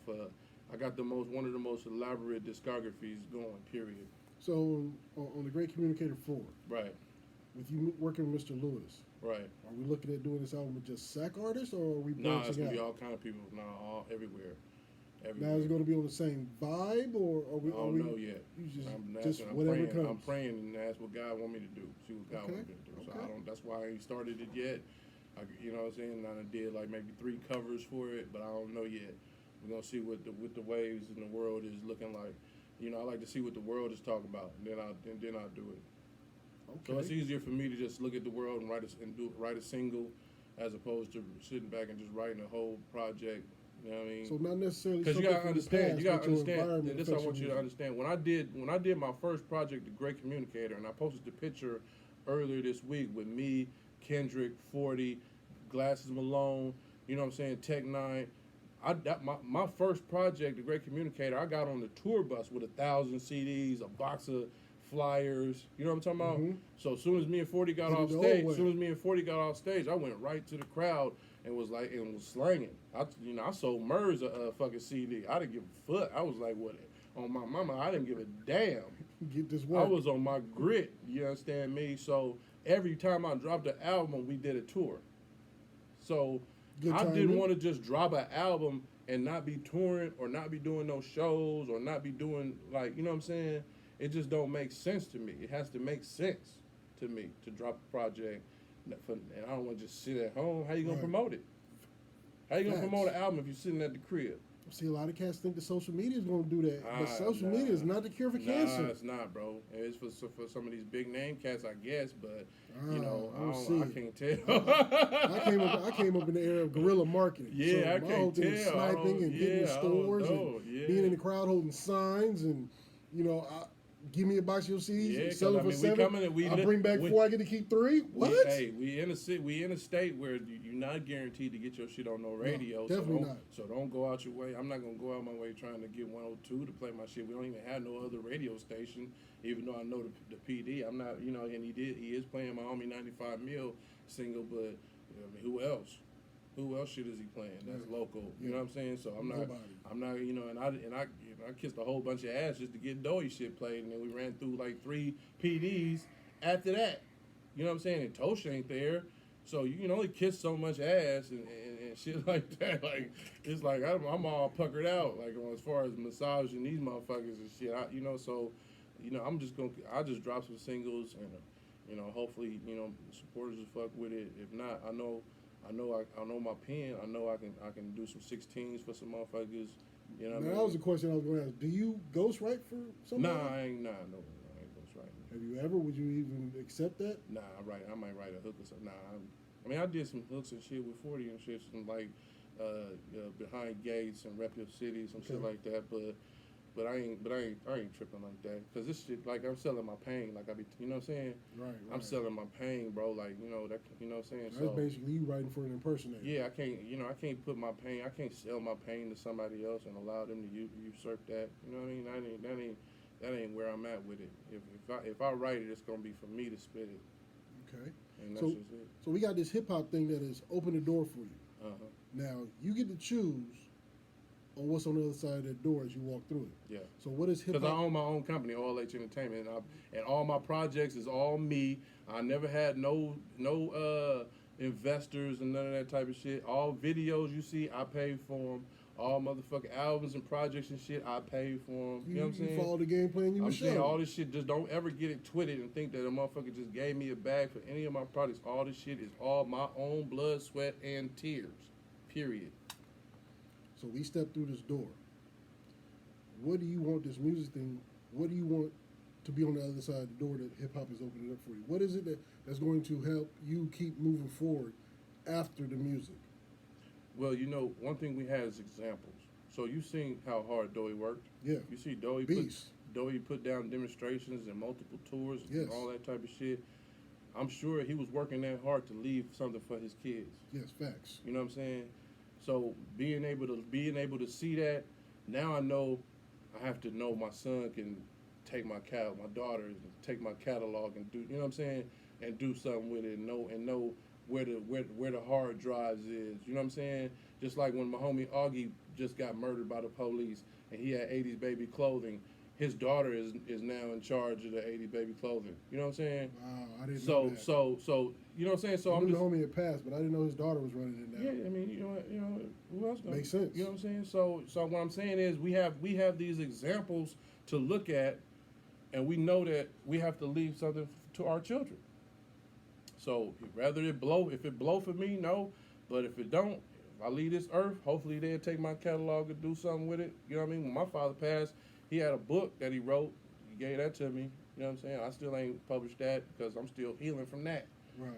I got one of the most elaborate discographies going, period. So on the Great Communicator 4, Right, with you working with Mr. Lewis, right. are we looking at doing this album with just SAC artists, or are we Nah, it's branching gonna out? be all kind of people, all everywhere. Now is it going to be on the same vibe, or are we? I don't know yet. You I'm just asking, whatever praying, comes. I'm praying and ask what God want me to do. See what God Okay, want me to do. So okay. that's why I ain't started it yet. You know what I'm saying? I did like maybe 3 covers for it, but I don't know yet. We're gonna see what the waves in the world is looking like. You know, I like to see what the world is talking about, and then I'll do it. Okay. So it's easier for me to just look at the world and write a single, as opposed to sitting back and just writing a whole project. You know what I mean? So not necessarily Because something you gotta from the understand. past, You gotta but your understand. environment And this I affects want you your to music. understand. When I did my first project, The Great Communicator, and I posted the picture earlier this week with me, Kendrick, 40, Glasses Malone. You know what I'm saying? Tech Nine. My first project, The Great Communicator, I got on the tour bus with 1,000 CDs, a box of flyers. You know what I'm talking about? Mhm. So as soon as me and 40 got Hit it off the old stage, way. as soon as me and 40 got off stage, I went right to the crowd and was slanging. I sold Murs a fucking CD. I didn't give a fuck. I was like, what? On my mama, I didn't give a damn. Get this I work. was on my grit. You understand me? So every time I dropped an album, we did a tour. So Good I timing. didn't want to just drop an album and not be touring or not be doing no shows or not be doing like, you know what I'm saying? It just don't make sense to me. It has to make sense to me to drop a project, and I don't want to just sit at home. How you gonna Right. promote it? How you gonna Facts. promote an album if you're sitting at the crib? See, a lot of cats think that social media is going to do that, but Ah, social nah. media is not the cure for Nah, cancer. it's not, bro. It's for some of these big name cats, I guess, but you Ah, know, I don't see I it. can't tell. I came up in the era of guerrilla marketing. Yeah, so I my can't whole thing is tell. I sniping don't- and getting in yeah, I don't stores know. and Yeah. being in the crowd holding signs and give me a box of your CDs, Yeah, 'cause, sell it I for mean, we $7. coming and we I li- bring back we- 4, I get to keep 3. What? We in a state where you're not guaranteed to get your shit on no radio. definitely not. So don't go out your way. I'm not gonna go out my way trying to get 102 to play my shit. We don't even have no other radio station, even though I know the PD. I'm not, you know, and he is playing my homie 95 mil single, but I mean, who else? Who else shit is he playing? That's Yeah. local. You Yeah. know what I'm saying? So Nobody. I'm not, you know, and I kissed a whole bunch of ass just to get Doey shit played, and then we ran through like 3 PDs after that. You know what I'm saying? And Tosha ain't there, so you can only kiss so much ass and shit like that. Like it's like I'm all puckered out, like as far as massaging these motherfuckers and shit. So you know, I just drop some singles and you know, hopefully, you know, supporters will fuck with it. If not, I know my pen. I know I can do some 16s for some motherfuckers. You know what I Now, mean? that was a question I was going to ask. Do you ghostwrite for somebody? Nah, I ain't ghostwriting. Have you ever? Would you even accept that? Nah, I might write a hook or something. Nah, I mean, I did some hooks and shit with 40 and shit, some like Behind Gates and Rep Your City, some shit Okay. like that. But I ain't tripping like that. Cause this shit, like I'm selling my pain. Like you know what I'm saying? Right. I'm selling my pain, bro. Like you know what I'm saying? That's basically you writing for an impersonator. Yeah, I can't put my pain. I can't sell my pain to somebody else and allow them to usurp that. You know what I mean? That ain't where I'm at with it. If I write it, it's gonna be for me to spit it. Okay. And that's So, just it. so we got this hip hop thing that has opened the door for you. Uh-huh. Now you get to choose on what's on the other side of that door as you walk through it. Yeah. So what is hip Because I hop? own my own company, All H Entertainment, and all my projects is all me. I never had no investors and none of that type of shit. All videos you see, I paid for them. All motherfucking albums and projects and shit, I paid for them. You know what I'm saying? You follow the game plan you I'm were saying shown. all this shit, just don't ever get it twitted and think that a motherfucker just gave me a bag for any of my products. All this shit is all my own blood, sweat, and tears. Period. So we step through this door. What do you want this music thing? What do you want to be on the other side of the door that hip hop is opening up for you? What is it that's going to help you keep moving forward after the music? Well, you know, one thing we had is examples. So you seen how hard Doey worked. Yeah. You see Doey Beast. put down demonstrations and multiple tours Yes. and all that type of shit. I'm sure he was working that hard to leave something for his kids. Yes, facts. You know what I'm saying? So being able to see that, now I know I have to know my son can take my daughter and take my catalog and do, you know what I'm saying, and do something with it and know where the hard drives is. You know what I'm saying? Just like when my homie Augie just got murdered by the police and he had 80s baby clothing, his daughter is now in charge of the 80s baby clothing. You know what I'm saying? Wow, I didn't So know that. so you know what I'm saying? So I I'm knew just the homie had passed, but I didn't know his daughter was running it now. yeah, I mean, you know, who else? Makes sense. You know what I'm saying? So what I'm saying is, we have these examples to look at, and we know that we have to leave something to our children. So rather if it blow for me, no, but if it don't, if I leave this earth, hopefully they'll take my catalog and do something with it. You know what I mean? When my father passed, he had a book that he wrote. He gave that to me. You know what I'm saying? I still ain't published that because I'm still healing from that. Right.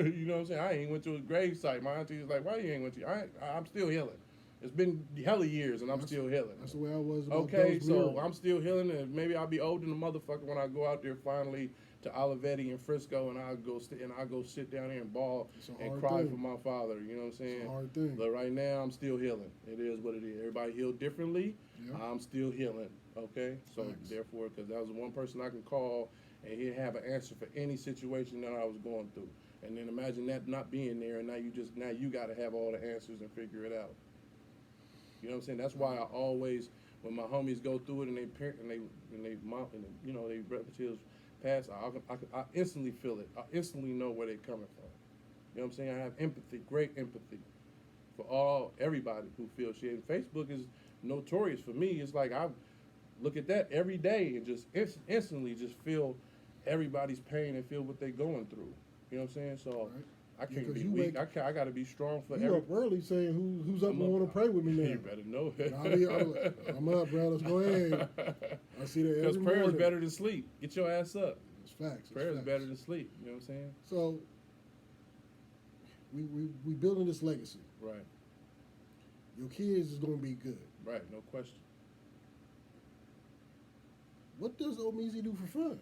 You know what I'm saying? I ain't went to his grave site. My auntie was like, "Why you ain't went to?" I'm still healing. It's been hella years and I'm still healing. That's the way I was about Okay, those so mirrors. I'm still healing, and maybe I'll be old in the motherfucker when I go out there finally to Olivetti and Frisco, and I'll go sit down here and bawl and cry thing. for my father. You know what I'm saying? It's a hard thing. But right now, I'm still healing. It is what it is. Everybody healed differently. Yep. I'm still healing. Okay, so Thanks. therefore, because that was the one person I can call, and he'd have an answer for any situation that I was going through. And then imagine that not being there, and now you got to have all the answers and figure it out. You know what I'm saying? That's why I always, when my homies go through it and they parent and they mom and you know they relatives pass, I instantly feel it. I instantly know where they're coming from. You know what I'm saying? I have empathy, great empathy for everybody who feels shit. And Facebook is notorious for me. It's like I look at that every day and just instantly just feel everybody's pain and feel what they're going through. You know what I'm saying? So Right. I can't 'cause be you weak. I got to be strong for You up early saying who's up and want to pray with me now. You better know it. I'm up, bro. Let's go ahead. I see that Because every prayer is morning. better than sleep. Get your ass up. It's facts. Prayer it's is facts. better than sleep. You know what I'm saying? So we building this legacy. Right. Your kids is gonna be good. Right. No question. What does Omeezy do for fun?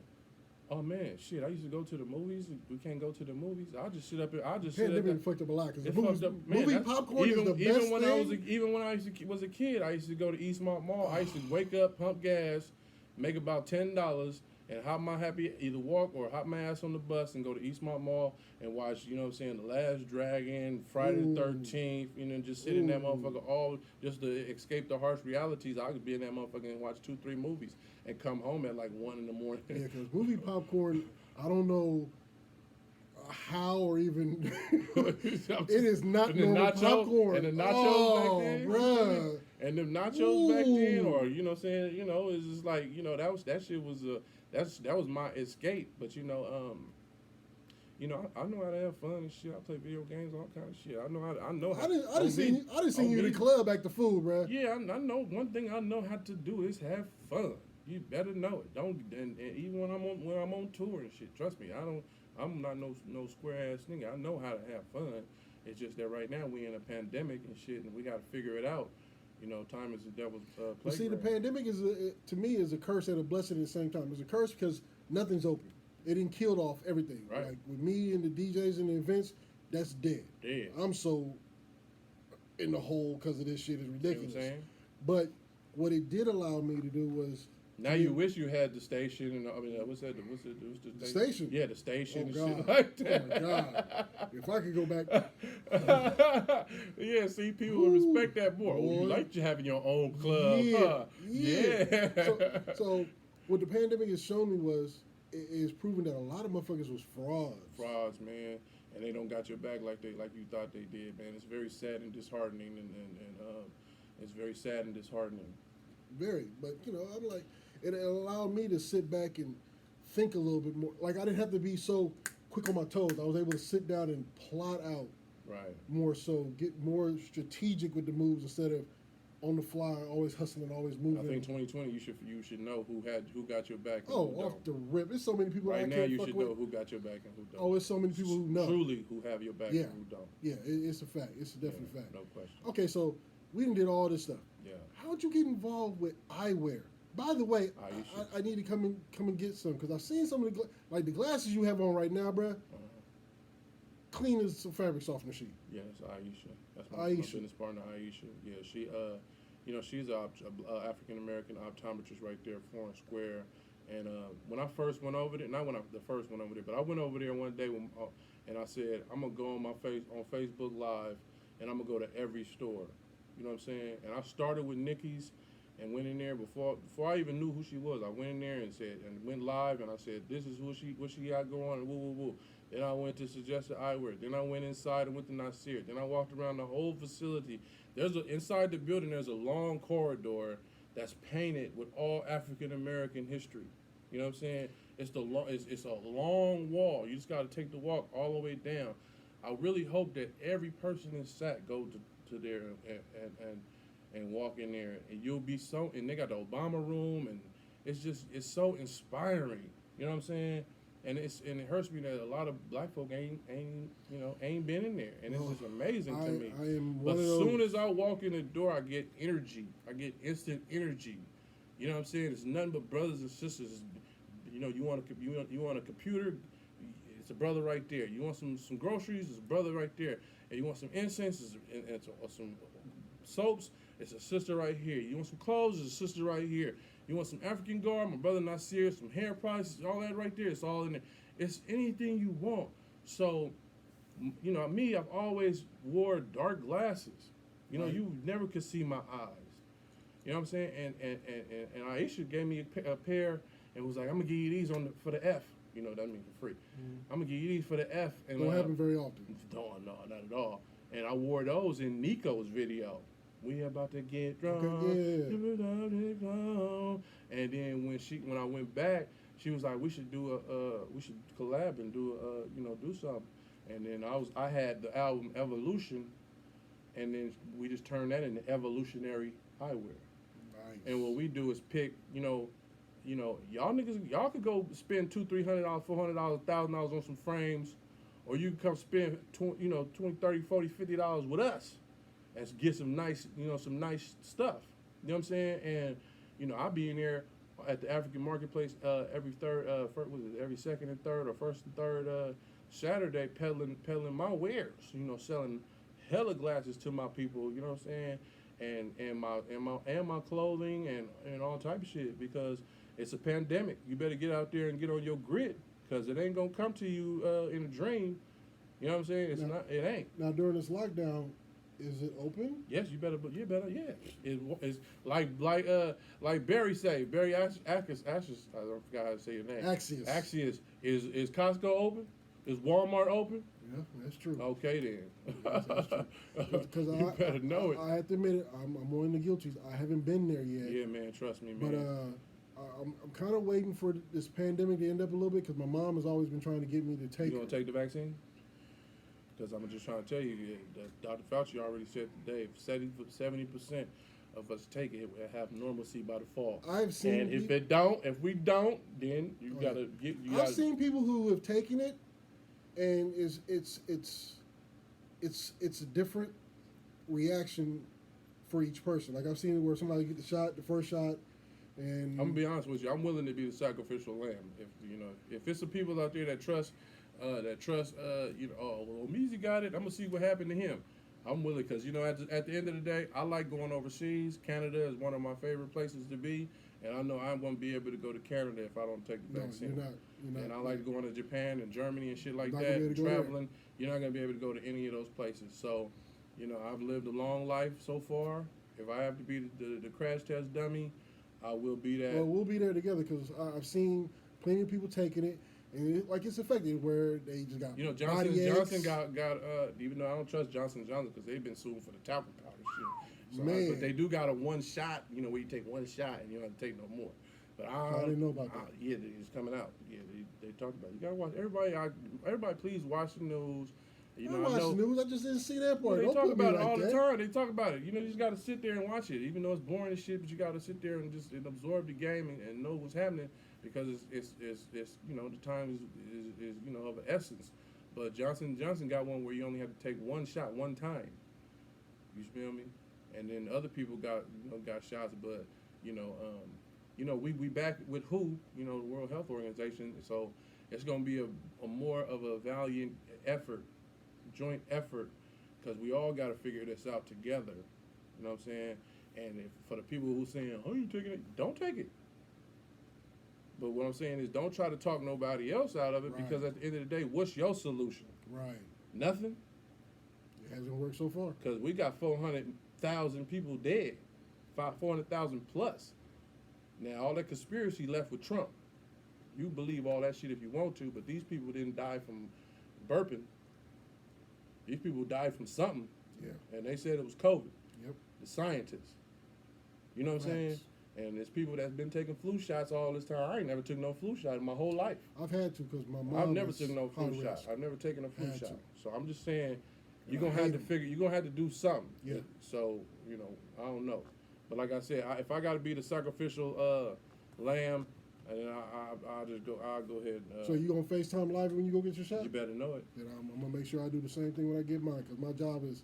Oh man, shit! I used to go to the movies. We can't go to the movies. I'll just sit up here. I'll just sit up Pandemic there. fucked up a lot because It the fucked up. Man, movie that's- popcorn is the best even when thing. even when I was a kid, I used to go to Eastmont Mall. I used to wake up, pump gas, make about $10, and hop my happy either walk or hop my ass on the bus and go to Eastmont Mall and watch. You know what I'm saying? The Last Dragon, Friday Ooh. the 13th. You know, just sit in that Ooh. motherfucker all just to escape the harsh realities. I could be in that motherfucker and watch 2-3 movies and come home at like 1 in the morning. Yeah, because movie popcorn, I don't know how or even it is not And the normal nacho, popcorn. and the nachos oh, back then, bruh. and the nachos back then, Ooh. or you know, what I'm saying, you know, it's just like, you know, that shit was that was my escape. But you know, I know how to have fun and shit. I play video games, all kind of shit. I know how. I didn't see you in the club act the fool, bruh. Yeah, I know one thing I know how to do is have fun. You better know it. Don't and even when I'm on tour and shit. Trust me, I'm not no square ass nigga. I know how to have fun. It's just that right now we in a pandemic and shit, and we got to figure it out. You know, time is the devil's playground. But see, the pandemic to me is a curse and a blessing at the same time. It's a curse because nothing's open. It didn't killed off everything. Right. Like with me and the DJs and the events, that's dead. Dead. I'm so in the hole because of this shit is See what I'm ridiculous. saying? But what it did allow me to do was Now you wish you had the station and I mean what's the station? Yeah, the station and God. shit like that. Oh my God. If I could go back, Yeah, see, people would Ooh, respect that more. Oh, you boy. like you having your own club, yeah, huh? yeah. Yeah. So what the pandemic has shown me was is proven that a lot of motherfuckers was frauds. Frauds, man, and they don't got your back like you thought they did, man. It's very sad and disheartening, and it's very sad and disheartening. Very, but you know, I'm like, it allowed me to sit back and think a little bit more. Like I didn't have to be so quick on my toes. I was able to sit down and plot out Right. more, so get more strategic with the moves instead of on the fly, always hustling, always moving. I think 2020, you should know who got your back. And Oh, who off don't. the rip! There's so many people I Right now, can't you fuck should with. know who got your back and who don't. Oh, there's so many people who know. Truly, who have your back Yeah. and who don't. Yeah, it's a fact. It's a definite Yeah, fact. no question. Okay, so we done did all this stuff. Yeah. How'd you get involved with eyewear? By the way, Aisha. I need to come and get some because I've seen some of the the glasses you have on right now, bruh. Clean as some fabric softener sheet. Yeah, it's Aisha. That's my Aisha. business partner, Aisha. Yeah, she, she's a African American optometrist right there, Foreign Square. And when I first went over there, not when I the first went over there, but I went over there one day and I said I'm gonna go on Facebook Live, and I'm gonna go to every store. You know what I'm saying? And I started with Nikki's, and went in there before I even knew who she was. I went in there and went live, and I said, this is what she got going, and woo woo woo. Then I went to Suggested Eyewear. Then I went inside and went to Nasir. Then I walked around the whole facility. Inside the building, there's a long corridor that's painted with all African American history. You know what I'm saying? It's a long wall. You just got to take the walk all the way down. I really hope that every person in SAC go to there and walk in there, and you'll be and they got the Obama room, and it's so inspiring. You know what I'm saying? And it hurts me that a lot of black folk ain't been in there, and it's just amazing to me. I am But one of as those. soon as I walk in the door, I get energy. I get instant energy. You know what I'm saying? It's nothing but brothers and sisters. you want a computer, it's a brother right there. You want some groceries, it's a brother right there. And you want some incense, or some soaps, it's a sister right here. You want some clothes, it's a sister right here. You want some African garb, my brother Nasir, some hair products, all that right there. It's all in there. It's anything you want. So, me, I've always wore dark glasses. You never could see my eyes. You know what I'm saying? And Aisha gave me a pair and was like, I'm gonna give you these for the F. That means for free. I'm gonna give you these for the F. And don't happen very often. No, not at all. And I wore those in Nico's video. We about to get drunk. Okay, And then when I went back, she was like, we should collab and do something. And then I had the album Evolution, and then we just turned that into Evolutionary Eyewear. Nice. And what we do is pick, y'all niggas, y'all could go spend $200, $300, $400, $1,000 on some frames, or you can come spend $20, $30, $40, $50 with us and get some nice, some nice stuff. You know what I'm saying? And I'll be in there at the African Marketplace every second and third, or first and third Saturday, peddling my wares. Selling hella glasses to my people. You know what I'm saying? And my clothing and all type of shit, because it's a pandemic. You better get out there and get on your grid, because it ain't gonna come to you in a dream. You know what I'm saying? It ain't. Now during this lockdown, is it open? Yes, you better. Yeah. It's like Barry say. Barry Ashes. I don't forget how to say your name. Axius. Is Costco open? Is Walmart open? Yeah, that's true. Okay then. That's true. Because you better know it. I have to admit it. I'm more in the guilties. I haven't been there yet. Yeah, man. Trust me, man. But I'm kind of waiting for this pandemic to end up a little bit, because my mom has always been trying to get me to take. You gonna take the vaccine? Because I'm just trying to tell you that Dr. Fauci already said today, 70% of us take it will have normalcy by the fall. I've seen. And if we don't, then you gotta get. I've seen people who have taken it, and it's a different reaction for each person. Like I've seen it where somebody get the first shot, and I'm gonna be honest with you. I'm willing to be the sacrificial lamb. If it's some people out there that trust, Omeezy got it, I'm gonna see what happened to him. I'm willing, because at the end of the day, I like going overseas. Canada is one of my favorite places to be, and I know I'm gonna be able to go to Canada if I don't take the vaccine. You're not. And I like going to Japan and Germany and shit like that. Traveling, you're not gonna be able to go to any of those places. So, I've lived a long life so far. If I have to be the crash test dummy, I will be that. Well, we'll be there together, because I've seen plenty of people taking it. And it's effective, where they just got Johnson got even though I don't trust Johnson & Johnson, because they've been sued for the talcum powder shit. So Man. But they do got a one shot, where you take one shot and you don't have to take no more. But I didn't know about that. Yeah, it's coming out. Yeah, they talked about it. You gotta watch. Everybody, please watch the news. I watch the news. I just didn't see that part. They talk about it all the time. They talk about it. You just got to sit there and watch it, even though it's boring as shit. But you got to sit there and just absorb the game and know what's happening, because it's the time is of the essence. But Johnson got one where you only have to take one shot one time. You feel me? And then other people got shots, but we back with WHO, the World Health Organization. So it's gonna be a more of a valiant effort. Joint effort, because we all got to figure this out together. You know what I'm saying? And for the people who saying, "Oh, you taking it?" Don't take it. But what I'm saying is, don't try to talk nobody else out of it, Right. because at the end of the day, what's your solution? Right. Nothing. It hasn't worked so far. Because we got 400,000 people dead, 400,000 plus. Now all that conspiracy left with Trump. You believe all that shit if you want to, but these people didn't die from burping. These people died from something, and they said it was COVID. Yep. The scientists. You know what I'm saying? And there's people that's been taking flu shots all this time. I ain't never took no flu shot in my whole life. I've had to, because my mom. I've never took no flu shot. I've never taken a flu shot. So I'm just saying, you're gonna have to figure. You're gonna have to do something. Yeah. So I don't know, but like I said, if I got to be the sacrificial lamb, and then I'll go ahead. So you gonna FaceTime live when you go get your shot? You better know it. Then I'm gonna make sure I do the same thing when I get mine, because my job is,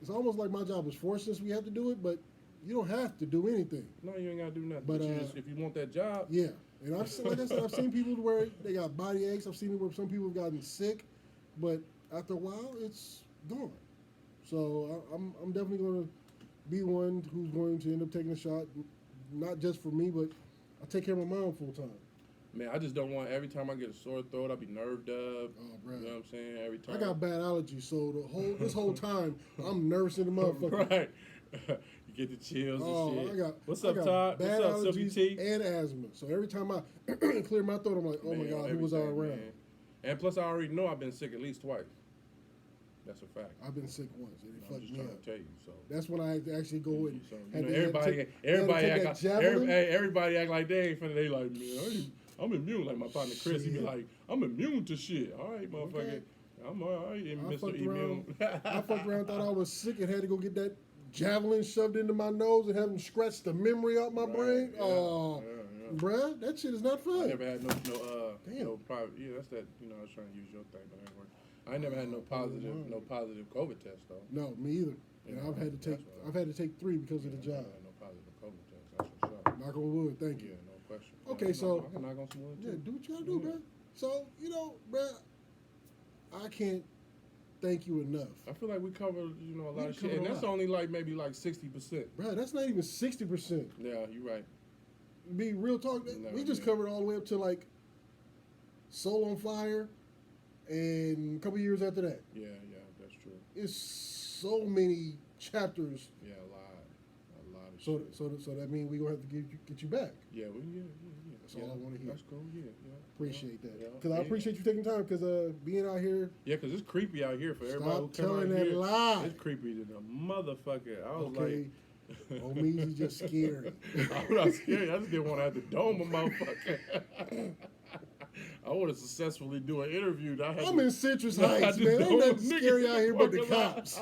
it's almost like my job is forced, since we have to do it, but you don't have to do anything. No, you ain't gotta do nothing. But if you want that job, yeah, And like I said, I've seen people where they got body aches. I've seen it where some people have gotten sick, but after a while, it's gone. So I'm definitely going to be one who's going to end up taking a shot, not just for me, but I take care of my mom full time. Man, I just don't want every time I get a sore throat, I'll be nerved up. Oh, bro. You know what I'm saying? Every time. I got bad allergies, so this whole time I'm nursing the motherfucker. Right. You get the chills and shit. What's up, got Todd? bad What's up, Silky allergies T? and asthma. So every time I clear my throat, I'm like, oh my God, who was I around? Man. And plus, I already know I've been sick at least twice. That's a fact. I've been sick once, and it I'm fucked just me trying up. to tell you. So that's when I actually go and so, everybody act like they ain't finna. They like, man, I'm immune. Like my partner Chris, he be like, I'm immune to shit. All right, motherfucker. Okay. I'm all right, Mr. Immune. I fucked around, thought I was sick, and had to go get that javelin shoved into my nose and have them scratch the memory out my brain. Bruh, that shit is not fun. I never had no private. Yeah, that's that. You know, I was trying to use your thing, but it ain't working. I never had no positive COVID test though. No, me either. And I've had to take 3 because of the job. No positive COVID test. That's for sure. Knock on wood. Thank you. Yeah, no question. Okay, so I can knock on some wood too. Yeah, do what you gotta do, bro. So bro, I can't thank you enough. I feel like we covered, a lot of shit, and that's only maybe 60%. Bro, that's not even 60%. Yeah, you're right. Be real talk. We just covered all the way up to like Soul on Fire, and a couple years after that. Yeah, that's true. It's so many chapters. Yeah, a lot of shit. So that means we gonna have to get you back. Yeah, That's all I want to hear. That's cool. Yeah. Appreciate that. Because I appreciate you taking time. Because being out here. Yeah, because it's creepy out here for everybody who Stop come telling out that here. lie. It's creepy to the motherfucker. I was okay. Omeezy just scary. I'm not scary. I just didn't want to have to dome a motherfucker. I want to successfully do an interview. I'm in Citrus Heights, man. Ain't nothing scary out here but the cops.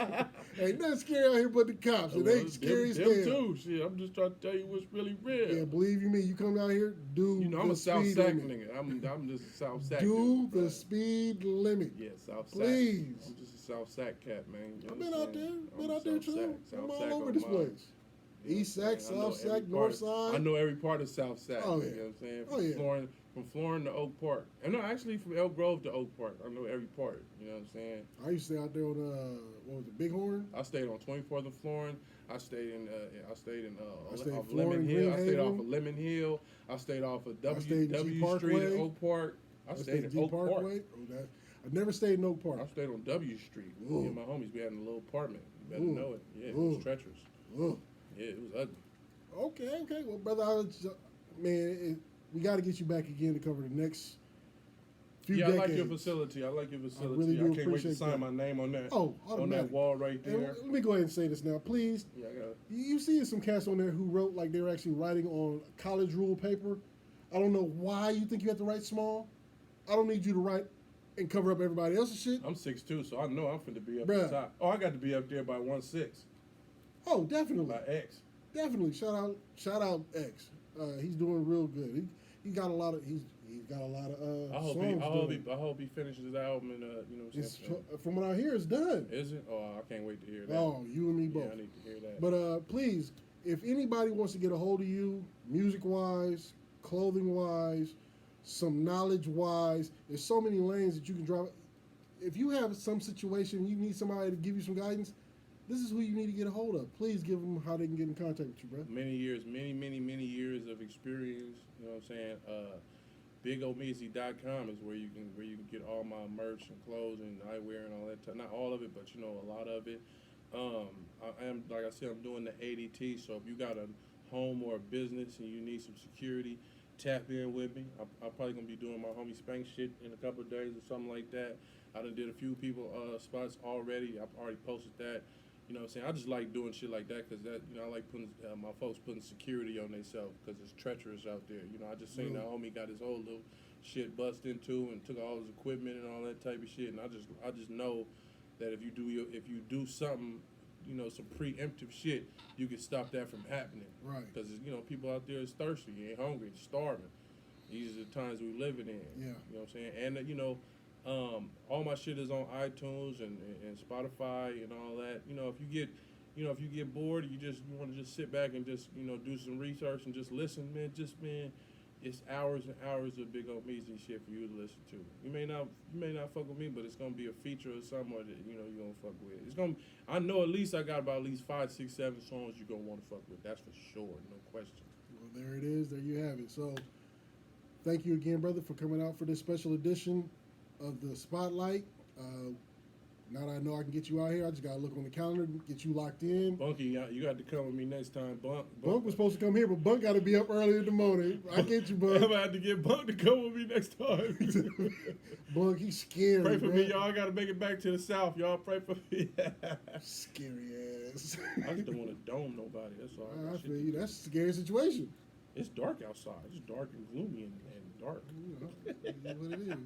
Ain't nothing scary out here but the cops. And they scary as hell. Too. Shit, I'm just trying to tell you what's really real. Yeah, believe you me, you come out here, I'm a South Sac nigga. I'm just a South Sac. Do the speed limit. Yeah, South Sac. Please. I'm just a South Sac cat, man. I've been out there too. I'm all over this place. East Sac, South Sac, North Side. I know every part of South Sac. Oh, yeah. You know what I'm saying? From Florin to Oak Park. And no, actually from Elk Grove to Oak Park. I know every part. You know what I'm saying? I used to stay out there on what was it, Bighorn? I stayed on 24th and Florin. I stayed off Florin, Lemon Hill. I stayed Greenhaven. off of Lemon Hill. I stayed off of W G Street at Oak Park. I stayed at Oak Park. I never stayed in Oak Park. I stayed on W Street. Ooh. Me and my homies, we had a little apartment. You better know it. Yeah, it Ooh. was treacherous. Ooh. Yeah, it was ugly. Okay. Well, brother, we got to get you back again to cover the next few decades. I like your facility. I really do I can't wait to sign that. my name on that. Oh, on that wall right there. And let me go ahead and say this now, please. Yeah, I got it. You see some cats on there who wrote like they were actually writing on college rule paper. I don't know why you think you have to write small. I don't need you to write and cover up everybody else's shit. I'm 6'2", so I know I'm finna be up Bruh. at the top. Oh, I got to be up there by 1'6". Oh, definitely. By X. Definitely. Shout out X. He's doing real good. He's got a lot of songs. I hope he finishes his album and you know what I'm saying. From what I hear, it's done. Is it? Oh, I can't wait to hear that. Oh, you and me both. Yeah, I need to hear that. But please, if anybody wants to get a hold of you, music wise, clothing wise, some knowledge wise, there's so many lanes that you can drop. If you have some situation you need somebody to give you some guidance, this is who you need to get a hold of. Please give them how they can get in contact with you, bro. Many years of experience. You know what I'm saying? BigOmeezy.com is where you can get all my merch and clothes and eyewear and all that. Not all of it, but a lot of it. I am, like I said, I'm doing the ADT. So if you got a home or a business and you need some security, tap in with me. I'm probably gonna be doing my homie Spank shit in a couple of days or something like that. I done did a few people spots already. I've already posted that. You know what I'm saying? I just like doing shit like that because I like putting my folks putting security on themselves because it's treacherous out there. I just seen that homie got his whole little shit bust into and took all his equipment and all that type of shit. And I just know that if you do something, some preemptive shit, you can stop that from happening. Right. Because people out there is thirsty, you ain't hungry, starving. These are the times we living in. Yeah. You know what I'm saying? And all my shit is on iTunes and Spotify and all that. If you get bored, you want to just sit back and just do some research and just listen, man. it's hours and hours of big Omeezy shit for you to listen to. You may not fuck with me, but it's gonna be a feature or somewhere that you gonna fuck with. It's gonna. I know at least I got about at least 5, 6, 7 songs you're gonna want to fuck with. That's for sure, no question. Well, there it is. There you have it. So, thank you again, brother, for coming out for this special edition of the Spotlight. Now that I know I can get you out here, I just gotta look on the calendar, get you locked in. Bunky, you got to come with me next time, Bunk. Bunk was supposed to come here, but Bunk got to be up early in the morning. I get you, I'm Bunk. gonna have to get Bunk to come with me next time. Bunk, he's scary. Pray for bro. me, y'all. I gotta make it back to the South. Y'all pray for me. Scary ass. I just don't want to dome nobody. That's all. I feel you. That's a scary situation. It's dark outside. It's dark and gloomy and dark. You know, it is what it is.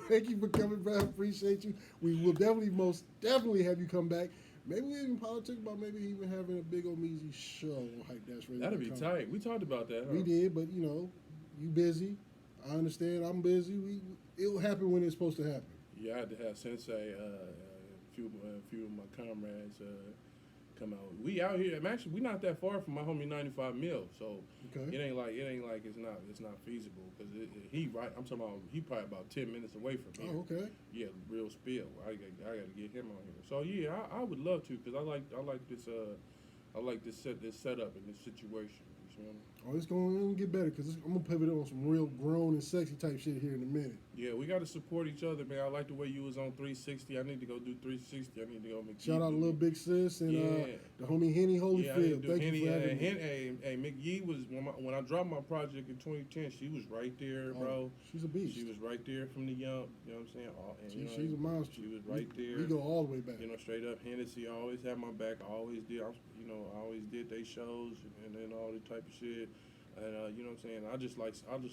Thank you for coming, bro. I appreciate you. We will most definitely have you come back. Maybe we even politic about maybe even having a big Omeezy show on Hype Dash Radio. That'd be tight. We talked about that. Huh? We did, but you busy. I understand. I'm busy. It'll happen when it's supposed to happen. Yeah, I had to have Sensei, a few of my comrades come out. We out here. Actually, we not that far from my homie 95 Mil, so Okay. it ain't like it's not feasible because I'm talking about he probably about 10 minutes away from here. Oh, okay. Yeah, real spill. I got to get him on here. So yeah, I would love to because I like this setup and this situation. You see what I mean? Oh, it's going to get better because I'm going to pivot on some real grown and sexy type shit here in a minute. Yeah, we got to support each other, man. I like the way you was on 360. I need to go do 360. I need to go McGee. Shout out to Little Big Sis and the homie Henny Holyfield. Thank you for having me. Hey, McGee was when I dropped my project in 2010. She was right there, bro. She's a beast. She was right there from the jump. You know what I'm saying? She's a monster. She was right there. We go all the way back. Straight up Hennessy always had my back. I always did. I always did they shows and then all the type of shit. And you know what I'm saying? I just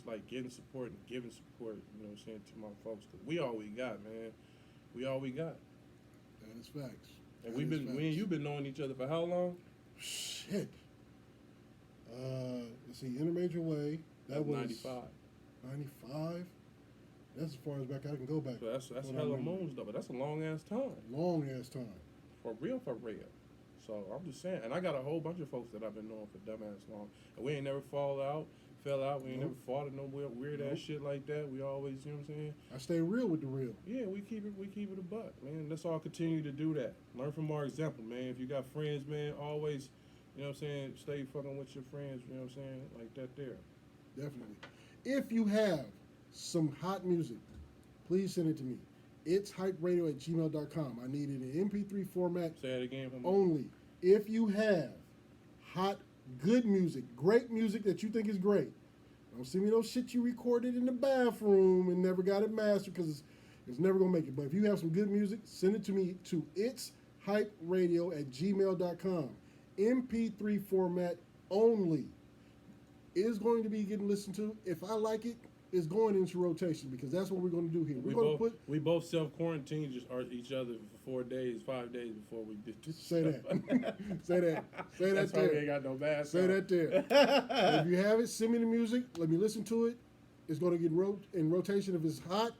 like getting support and giving support. You know what I'm saying, to my folks. Cause we all we got, man. We all we got. That is facts. And me and you've been knowing each other for how long? Shit. Let's see, Intermajor Way. That was 95. 95. That's as far as back I can go back. So that's hella moons though, but that's a long ass time. Long ass time. For real. So I'm just saying, and I got a whole bunch of folks that I've been knowing for dumbass long, and we ain't never fell out. We ain't never fought at no weird ass shit like that. We always, you know what I'm saying? I stay real with the real. Yeah, we keep it a buck, man. Let's all continue to do that. Learn from our example, man. If you got friends, man, always, you know what I'm saying, stay fucking with your friends, you know what I'm saying? Like that there. Definitely. If you have some hot music, please send it to me. It's hyperadio@gmail.com. I need it in MP3 format. Say it again for me. Only. If you have hot, good music, great music that you think is great, don't send me no shit you recorded in the bathroom and never got it mastered because it's never going to make it. But if you have some good music, send it to me to itshyperadio@gmail.com. MP3 format only. It is going to be getting listened to. If I like it, it's going into rotation because that's what we're going to do here. We both self-quarantined each other for 5 days before we did this. Say that. Say that. Say That's that why there. we ain't got no mask. Say that there. If you have it, send me the music. Let me listen to it. It's going to get in rotation. If it's hot,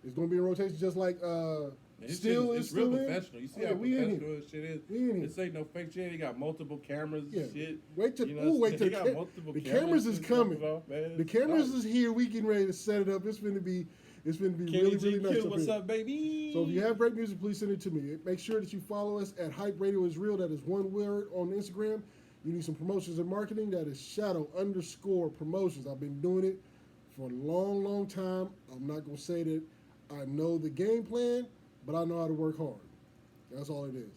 it's going to be in rotation just like It's still real professional. You see how professional this shit is? This ain't no fake shit. He got multiple cameras and shit. Wait till the cameras is coming. The cameras is is here. We getting ready to set it up. It's going to be really, really nice. What's up, baby? So if you have great music, please send it to me. Make sure that you follow us at Hype Radio is Real. That is one word on Instagram. You need some promotions and marketing. That is shadow_promotions. I've been doing it for a long, long time. I'm not going to say that I know the game plan, but I know how to work hard. That's all it is.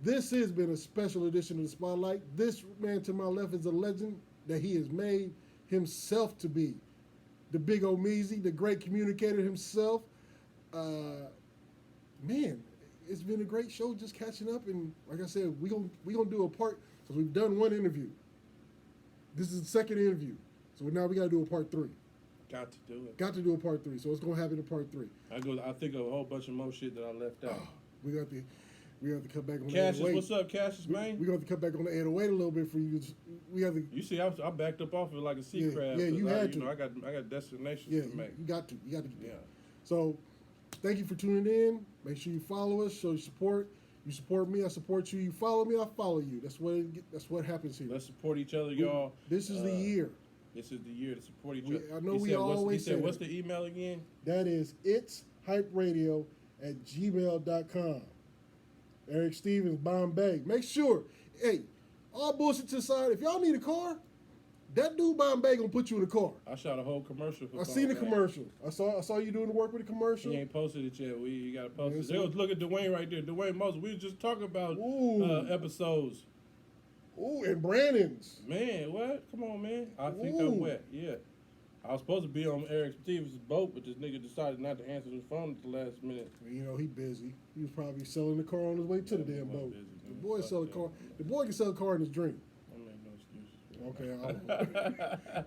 This has been a special edition of the Spotlight. This man to my left is a legend that he has made himself to be. The big Omeezy, the great communicator himself. Man, it's been a great show just catching up. And like I said, we gonna do a part, because we've done one interview. This is the second interview. So now we got to do a part 3. Got to do it. Got to do a part 3. So it's going to happen in part 3. I think of a whole bunch of more shit that I left out. We got to cut back on Cassius, the 808. what's up, Cassius, man? We got to cut back on the 808 a little bit for you. We have to. You see, I backed up off of it like a sea crab. Yeah, you had to. I got destinations to make. You got to. You got to. Yeah. So, thank you for tuning in. Make sure you follow us. Show your support. You support me, I support you. You follow me, I follow you. That's what happens here. Let's support each other, y'all. This is the year. This is the year to support each other. I know He we said, always say what's that. the email again? That is itshyperadio@gmail.com. Eric Stevens, Bombay. Make sure, hey, all bullshit to the side. If y'all need a car, that dude Bombay gonna put you in a car. I shot a whole commercial for I seen the Bombay. commercial. I saw you doing the work with the commercial. He ain't posted it yet. You gotta post Yes, it. Look at Dwayne right there. Dwayne Moses. We was just talking about Ooh. episodes. Ooh, and Brandon's. Man, what? Come on, man. I think Ooh. I'm wet. Yeah. I was supposed to be on Eric Stevens' boat, but this nigga decided not to answer his phone at the last minute. You know, he busy. He was probably selling the car on his way to the damn boat. Busy, The man. boy Fuck sell a that, car. man. The boy can sell a car in his dream. I make no excuses. Okay,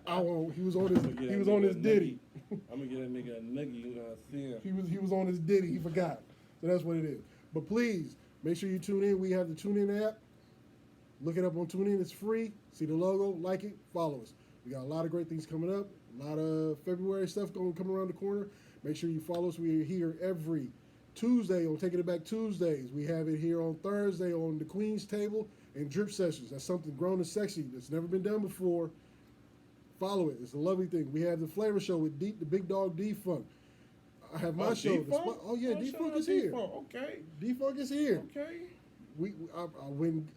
I won't. He was on his. I'm gonna get He that was on nigga his a ditty. I'm gonna get that nigga a nuggie. You gonna see him. He was on his ditty. He forgot. So that's what it is. But please make sure you tune in. We have the TuneIn app. Look it up on TuneIn. It's free. See the logo, like it, follow us. We got a lot of great things coming up. A lot of February stuff going to come around the corner. Make sure you follow us. We are here every Tuesday on Taking It Back Tuesdays. We have it here on Thursday on the Queen's Table and Drip Sessions. That's something grown and sexy that's never been done before. Follow it. It's a lovely thing. We have the Flavor Show with the Big Dog D-Funk. I have my show. D-Funk? D-Funk shout is out here. D-Funk. Okay. D-Funk is here. Okay. I win.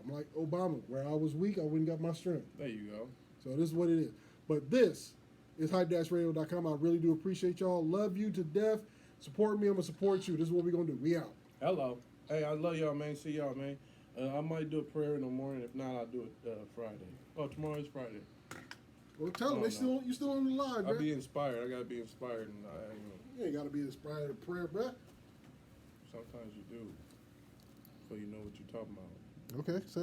I'm like Obama. Where I was weak, I went and got my strength. There you go. So this is what it is. But this is hype-radio.com. I really do appreciate y'all. Love you to death. Support me. I'm going to support you. This is what we're going to do. We out. Hello. Hey, I love y'all, man. See y'all, man. I might do a prayer in the morning. If not, I'll do it Friday. Oh, tomorrow is Friday. Well, tell them you still on the live, I'll bro. be inspired. I gotta be inspired, and You ain't got to be inspired to prayer, bro. sometimes you do, so you know what you're talking about. Okay. So